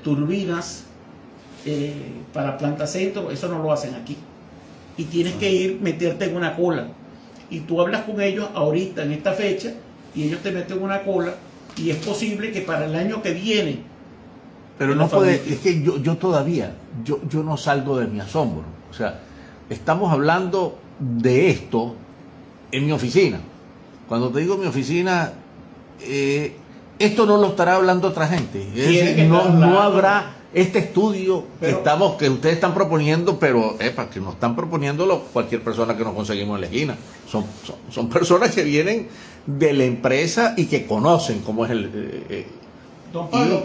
turbinas para planta centro, eso no lo hacen aquí. Y tienes que ir, meterte en una cola. Y tú hablas con ellos ahorita, en esta fecha, y ellos te meten en una cola, y es posible que para el año que viene... Pero no puede, es que yo todavía, yo no salgo de mi asombro. O sea, estamos hablando de esto en mi oficina. Cuando te digo mi oficina, esto no lo estará hablando otra gente. Es decir, no habrá este estudio que ustedes están proponiendo, pero que no están proponiéndolo cualquier persona que nos conseguimos en la esquina. Son personas que vienen de la empresa y que conocen cómo es Don Pablo,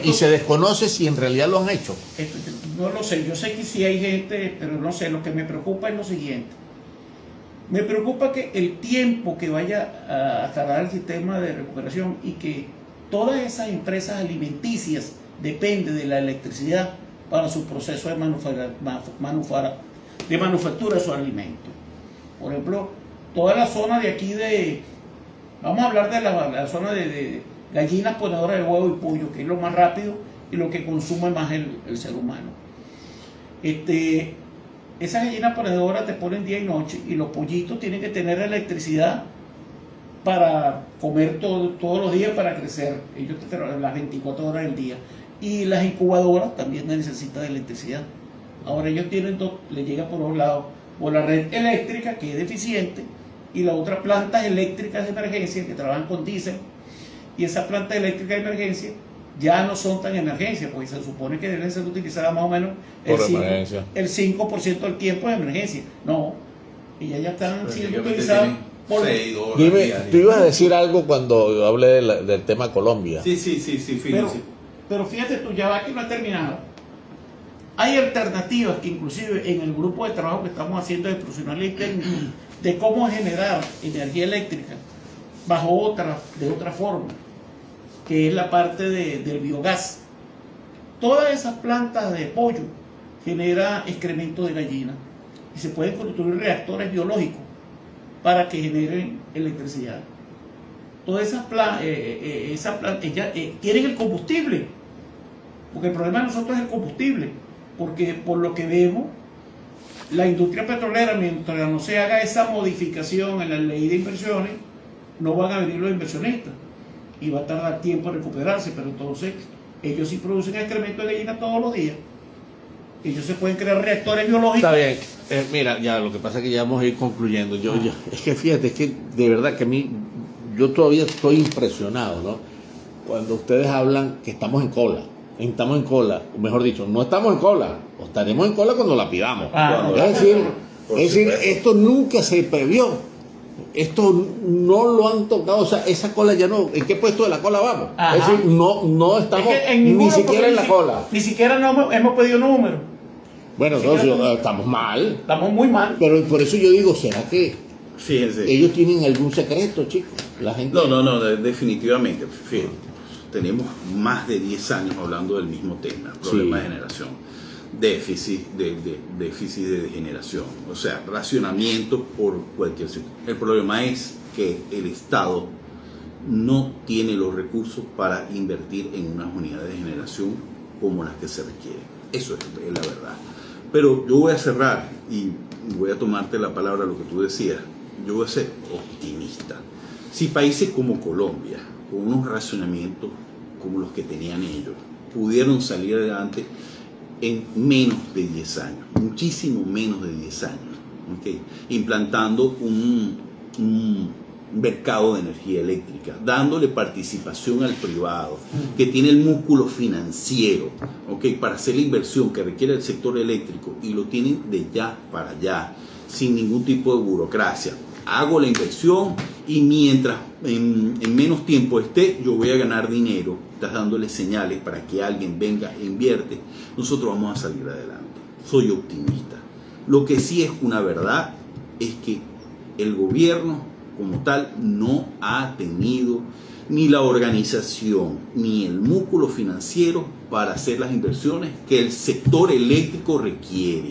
y se desconoce si en realidad lo han hecho. No lo sé, yo sé que sí hay gente, pero no sé, lo que me preocupa es lo siguiente. Me preocupa que el tiempo que vaya a tardar el sistema de recuperación y que todas esas empresas alimenticias dependen de la electricidad para su proceso de manufactura de sus alimentos. Por ejemplo, toda la zona de aquí vamos a hablar de la zona de gallinas ponedoras de huevo y pollo, que es lo más rápido y lo que consume más el ser humano. Esas gallinas ponedoras te ponen día y noche, y los pollitos tienen que tener electricidad para comer todos los días, para crecer. Ellos te trabajan las 24 horas del día. Y las incubadoras también necesitan electricidad. Ahora ellos les llega por dos lados, por la red eléctrica, que es deficiente, y las otras plantas eléctricas de emergencia que trabajan con diésel. Y esas plantas eléctricas de emergencia ya no son tan emergencias, porque se supone que deben ser utilizadas más o menos el 5% del tiempo de emergencia. No, ellas ya están siendo utilizadas por... Dime, tú ibas a decir algo cuando hablé del tema Colombia. Sí, fíjense. Pero fíjate tú, ya va que no ha terminado. Hay alternativas que inclusive en el grupo de trabajo que estamos haciendo de profesionales técnicos, de cómo generar energía eléctrica de otra forma, que es la parte del biogás. Todas esas plantas de pollo generan excremento de gallina y se pueden construir reactores biológicos para que generen electricidad. Todas esas plantas tienen el combustible, porque el problema de nosotros es el combustible, porque por lo que vemos, la industria petrolera, mientras no se haga esa modificación en la ley de inversiones, no van a venir los inversionistas y va a tardar tiempo en recuperarse. Pero entonces ellos sí producen excremento de gallina todos los días. Ellos se pueden crear reactores biológicos. Está bien, mira, ya lo que pasa es que ya vamos a ir concluyendo. Es que fíjate, es que de verdad que yo todavía estoy impresionado, ¿no? Cuando ustedes hablan que estamos en cola, mejor dicho, no estamos en cola, o estaremos en cola cuando la pidamos. Es decir, esto nunca se previó. Esto no lo han tocado, o sea, esa cola ya no. ¿En qué puesto de la cola vamos? Ajá. Es decir, no estamos ni siquiera en la cola. Ni siquiera hemos pedido número. Bueno, entonces estamos mal. Estamos muy mal. Pero por eso yo digo, ¿será que Fíjense. ellos tienen algún secreto, chicos? La gente. No, definitivamente. Fíjense, tenemos más de 10 años hablando del mismo tema, problema de generación. Déficit de generación, o sea, racionamiento por cualquier sector. El problema es que el Estado no tiene los recursos para invertir en unas unidades de generación como las que se requieren. Eso es la verdad. Pero yo voy a cerrar y voy a tomarte la palabra lo que tú decías. Yo voy a ser optimista. Si países como Colombia, con unos racionamientos como los que tenían ellos, pudieron salir adelante en menos de 10 años, muchísimo menos de 10 años, ¿okay? Implantando un mercado de energía eléctrica, dándole participación al privado, que tiene el músculo financiero, ¿okay? Para hacer la inversión que requiere el sector eléctrico, y lo tienen de ya para allá, sin ningún tipo de burocracia. Hago la inversión y mientras en menos tiempo esté, yo voy a ganar dinero. Estás dándole señales para que alguien venga e invierte. Nosotros vamos a salir adelante. Soy optimista. Lo que sí es una verdad es que el gobierno como tal no ha tenido ni la organización ni el músculo financiero para hacer las inversiones que el sector eléctrico requiere.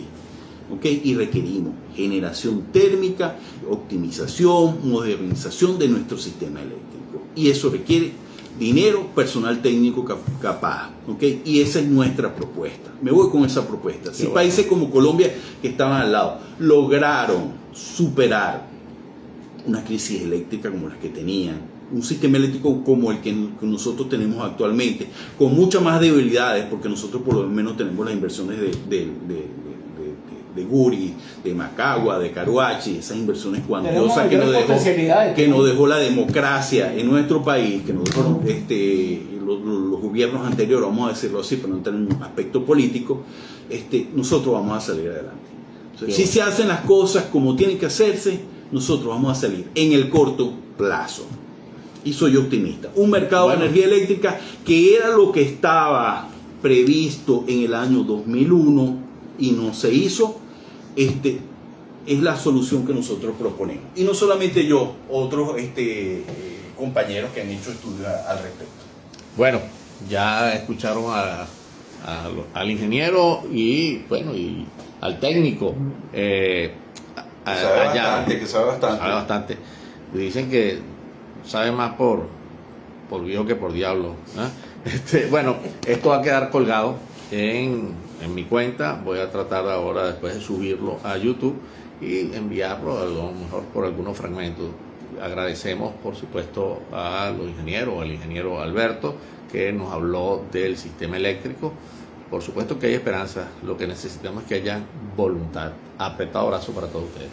¿ok? Y requerimos generación térmica, optimización, modernización de nuestro sistema eléctrico. Y eso requiere dinero, personal técnico capaz, ¿ok? Y esa es nuestra propuesta. Me voy con esa propuesta. Si países como Colombia, que estaban al lado, lograron superar una crisis eléctrica como las que tenían, un sistema eléctrico como el que nosotros tenemos actualmente, con muchas más debilidades, porque nosotros por lo menos tenemos las inversiones de Guri, de Macagua, de Caruachi, esas inversiones cuantiosas que nos dejó la democracia en nuestro país, que nos dejaron los gobiernos anteriores, vamos a decirlo así, pero no tener un aspecto político. Nosotros vamos a salir adelante. Si se hacen las cosas como tienen que hacerse, nosotros vamos a salir en el corto plazo. Y soy optimista. Un mercado de energía eléctrica que era lo que estaba previsto en el año 2001 y no se hizo, es la solución que nosotros proponemos. Y no solamente yo, otros compañeros que han hecho estudios al respecto. Bueno, ya escucharon al ingeniero y bueno, y al técnico. Que sabe bastante. Dicen que sabe más por viejo que por diablo, ¿eh? Bueno, esto va a quedar colgado en mi cuenta. Voy a tratar ahora, después de subirlo a YouTube y enviarlo a lo mejor por algunos fragmentos. Agradecemos, por supuesto, al ingeniero Alberto, que nos habló del sistema eléctrico. Por supuesto que hay esperanza. Lo que necesitamos es que haya voluntad. Apretado brazo para todos ustedes.